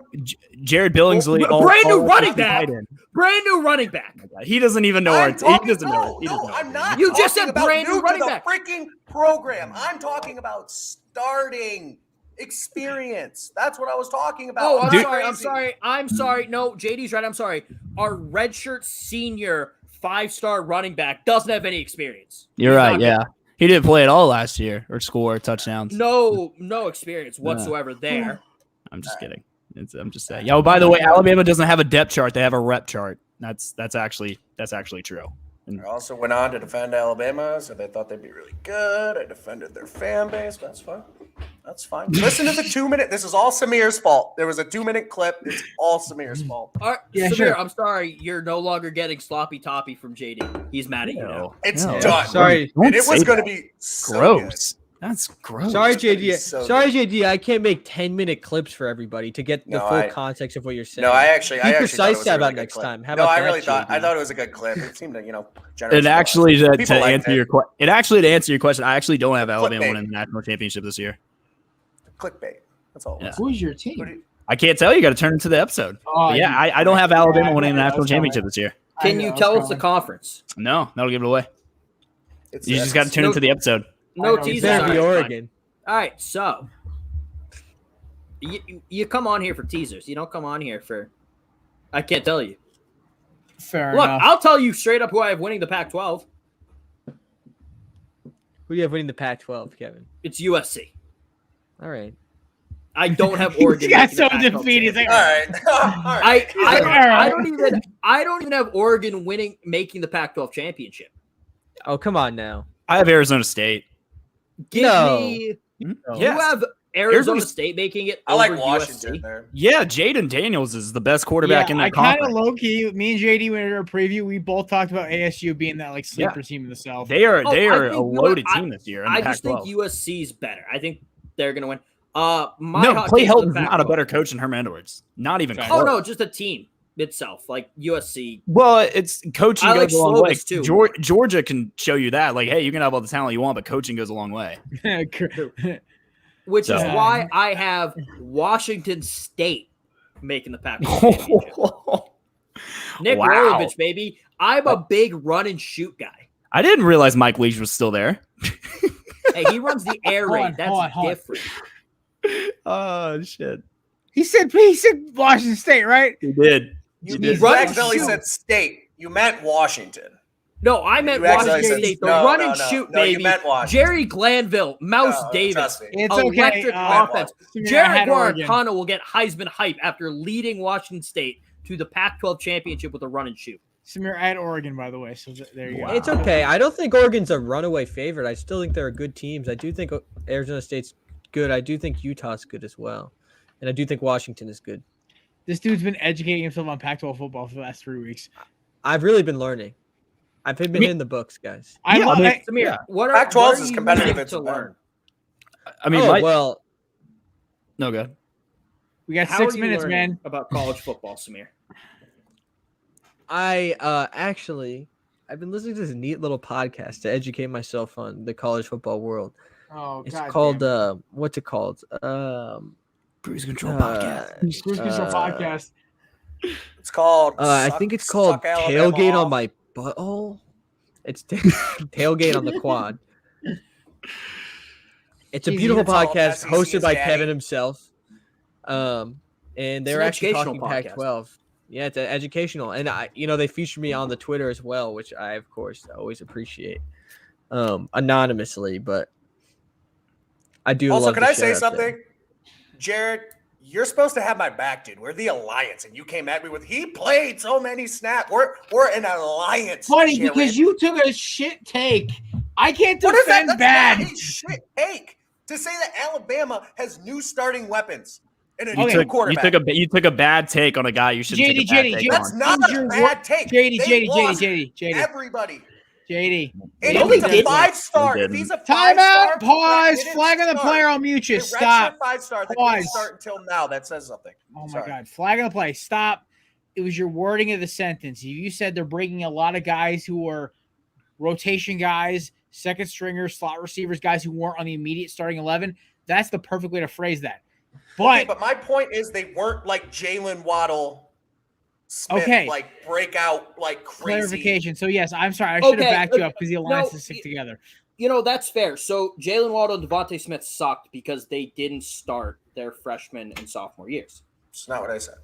Jared Billingsley, Brand new running SEC back. tight end. Brand new running back. He doesn't even know I'm he talking, doesn't know. He doesn't no, know. I'm not. You just talking said about brand new new running to the back. freaking program. I'm talking about starting experience. That's what I was talking about. Oh, I'm not sorry. crazy. I'm sorry. No, JD's right. I'm sorry. Our redshirt senior 5-star running back doesn't have any experience. You're He's right. not Yeah, he didn't play at all last year or score touchdowns. No experience whatsoever there. I'm just kidding. I'm just saying. Yeah. Well, by the way, Alabama doesn't have a depth chart. They have a rep chart. That's actually true. I also went on to defend Alabama, so they thought they'd be really good. I defended their fan base. That's fine. That's fine. Listen to the 2-minute. This is all Samir's fault. There was a 2-minute clip. It's all Samir's fault. All right, Yeah, Samir, sure. I'm sorry. You're no longer getting sloppy toppy from JD. He's mad at you now. It's No. done. Sorry. Don't And it was say going to that. be so Gross. That's gross. Sorry, It's gonna be JD. so Sorry, good. JD. I can't make 10-minute clips for everybody to get the No, full I- context of what you're saying. No, I actually Be thought precise it was a about really good next clip. time. How No, about I that, really thought JD? it was a good clip. It seemed to, And actually, to People liked answer it. your question, to answer your question, I actually don't have Alabama Clickbait. winning the national championship this year. clickbait. That's all. It Yeah. was. Who's your Who do team? you- I can't tell you. Got to turn into the episode. Oh, But yeah, I don't have Alabama winning the national championship this year. Can you tell us the conference? No, that'll give it away. It's You the just got to SEC. tune into the episode. No know, It's teasers. better All be right, fine. Oregon. All right, so you come on here for teasers. You don't come on here for. I can't tell you. Fair Look, enough. I'll tell you straight up who I have winning the Pac-12. Who do you have winning the Pac-12, Kevin? It's USC. All right. I don't have Oregon. He got making the so Pac-12 defeated. He's like, All right. All right. I don't even have Oregon making the Pac-12 championship. Oh, come on now. I have Arizona State. Give No. me you Yes. have Arizona Arizona's- State making it. I like over Washington USC. there. Yeah, Jaden Daniels is the best quarterback in I that kind of conference. low key. Me and JD went in our preview. We both talked about ASU being that like sleeper team in the South. They are Oh, I a think loaded I- team this year. In I the just think Pac-12. USC's better. I think they're gonna win. My No, hot Clay take for the Helton's not a Pac-12. better coach than Herm Edwards. Not even Oh, close. Oh no, just a team itself, like USC. Well, it's coaching I goes like a long way. Slovis, too. Georgia can show you that. Like, hey, you can have all the talent you want, but coaching goes a long way. Which is So- why I have Washington State making the Pac-12 championship. Nick Wow. Rolovich, baby. I'm a big run and shoot guy. I didn't realize Mike Leach was still there. Hey, he runs the air Hold raid. on, That's hold on. different. Oh shit, he said Washington State, right? he did. You did. Run and accidentally shoot. said state. You meant Washington. No, I meant You accidentally Washington said- State. The no, run no, and no. shoot, No, you baby. meant Washington. Jerry Glanville, Mouse No, Davis. trust me. It's okay. Electric offense. Samir, I Jared had Oregon. Guarantano will get Heisman hype after leading Washington State to the Pac-12 championship with a run and shoot. Samir, I had Oregon, by the way. So there you Wow. go. It's okay. I don't think Oregon's a runaway favorite. I still think there are good teams. I do think Arizona State's good. I do think Utah's good as well. And I do think Washington is good. This dude's been educating himself on Pac-12 football for the last 3 weeks. I've really been learning. I've been in the books, guys. I Yeah, love I mean, it. Samir, Yeah. what are Pac-12 what are is you competitive. using It's to better. learn? I mean, Oh, Mike, well, No good. We got How 6 are you minutes, learning man. about college football, Samir? I actually I've been listening to this neat little podcast to educate myself on the college football world. Oh, It's God called damn what's it called? Cruise Control Podcast. it. Cruise Control Podcast. It's called. I think it's called Suck Alabama Tailgate Off. on My Butthole. It's Tailgate on the Quad. It's a Jeez, beautiful it's all podcast SEC hosted is by daddy. Kevin himself. And they're an actually educational talking podcast. Pac-12. Yeah, it's educational, and they featured me on the Twitter as well, which I of course always appreciate, anonymously. But I do. Also, love can the I say shout-out there. something? Jared, you're supposed to have my back, dude. We're the alliance, and you came at me with he played so many snaps. We're an alliance. Funny Jared. because you took a shit take. I can't What is that? defend That's bad. not a shit take to say that Alabama has new starting weapons and a You new took quarterback. you took a bad take on a guy you shouldn't take a bad take That's on. not a bad take. They lost JD. everybody. JD. And No, he's they a didn't. 5-star. They If he's a Time 5-star, out. Pause. didn't Flag on the start. player. I'll mute you. The Stop. 5-star that Pause. didn't start until now. That says something. Oh my Sorry. God. Flag on the play. Stop. It was your wording of the sentence. You said they're bringing a lot of guys who are rotation guys, second stringers, slot receivers, guys who weren't on the immediate starting 11. That's the perfect way to phrase that. Okay, but my point is they weren't like Jalen Waddle, Smith, like breakout, like crazy. Clarification. So yes, I'm sorry. I should have backed you up because the alliance No, is stick together. You know, that's fair. So Jalen Waddle and Devontae Smith sucked because they didn't start their freshman and sophomore years. It's not what I said.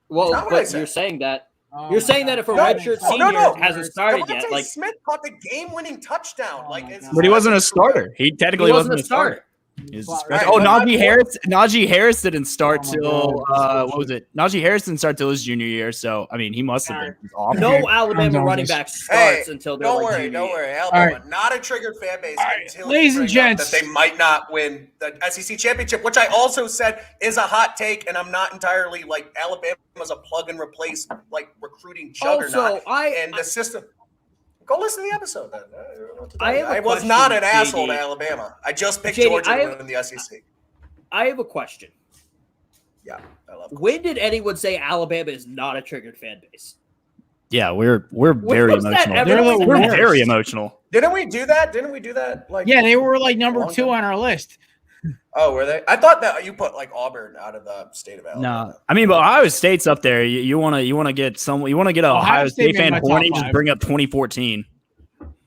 Well, Not what I but said. you're saying that Oh you're my saying God. that if a No, redshirt no, senior no. hasn't started Devontae yet, like Smith caught the game-winning touchdown. Oh like, my it's God. But he wasn't a starter. He technically he wasn't a starter. starter. He was Right, special. Oh, but my Najee Harris didn't start Oh my till God. what was it? Najee Harris didn't start till his junior year. So I mean, he must have been off. No Alabama done running with back starts until they're Don't like worry, junior don't year. worry. Alabama, right. not a triggered fan base until Ladies you and bring up gents. that they might not win the SEC championship, which I also said is a hot take, and I'm not entirely like Alabama's a plug and replace like recruiting juggernaut. Also, and the system. Go listen to the episode then. I was not an JD. asshole to Alabama. I just picked JD, Georgia I to have- win the SEC. I have a question. Yeah, I love it. When did anyone say Alabama is not a triggered fan base? Yeah, we're very was that emotional. ever? They're the We're worst. very emotional. Didn't we do that? Like, Yeah, they were like number Long 2 time. on our list. Oh, were they? I thought that you put like Auburn out of the state of Alabama. No, I mean, but Ohio State's up there. You want to get some. You want to get a Ohio State State made fan my top horny. Just 5. bring up 2014.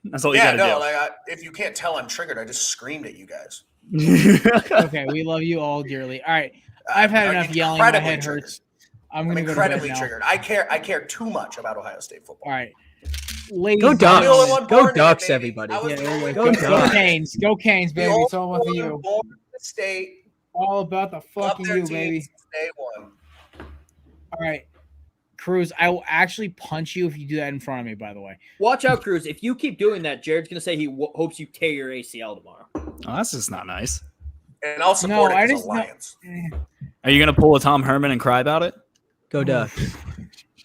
That's all Yeah, you no, got if you can't tell, I'm triggered. I just screamed at you guys. to do. Okay, we love you all dearly. All right, I've had I'm enough yelling. My incredibly head triggered. hurts. I'm I'm gonna go to bed incredibly now. triggered. I care too much about Ohio State football. All right, ladies. Go and Ducks. I'm the only gentlemen. one Go born in it, Ducks, baby. everybody. I was Yeah, the there only we Go go. one Go Ducks. Canes. Go Canes, the baby. only It's all about one you. born in the state. All about the Love fucking their you, teams baby. since day one. All right, Cruz. I will actually punch you if you do that in front of me. By the way. Watch out, Cruz. If you keep doing that, Jared's gonna say he hopes you tear your ACL tomorrow. Oh, that's just not nice. And I'll support No, I it as just- a Lions. Are you gonna pull a Tom Herman and cry about it? Go Ducks.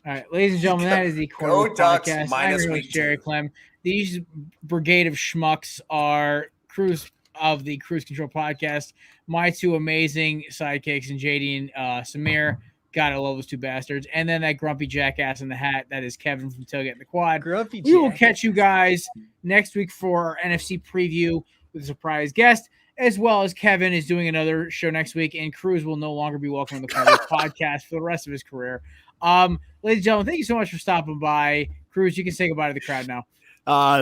All right, ladies and gentlemen, that is the Go Corner Ducks Podcast. I'm minus your host, week Jerry 2. Clem. These brigade of schmucks are Cruz of the Cruise Control Podcast. My two amazing sidekicks, and JD and Samir. God, I love those two bastards. And then that grumpy jackass in the hat. That is Kevin from Tailgate in the Quad. Grumpy We will Jack. catch you guys next week for our NFC preview with a surprise guest, as well as Kevin is doing another show next week, and Cruz will no longer be welcome on the Corner Podcast for the rest of his career. Ladies and gentlemen, thank you so much for stopping by. Cruz, you can say goodbye to the crowd now.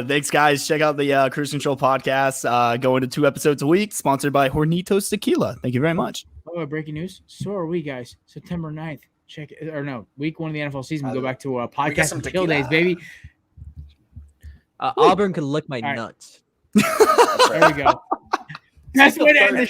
Thanks, guys. Check out the Cruise Control Podcast. Going to 2 episodes a week, sponsored by Hornitos Tequila. Thank you very much. Oh, breaking news. So are we, guys. September 9th. Check it. Or no, week 1 of the NFL season. We go back to podcast some and chill tequila. days, baby. Auburn could lick my All right. nuts. There we go. Best way to end the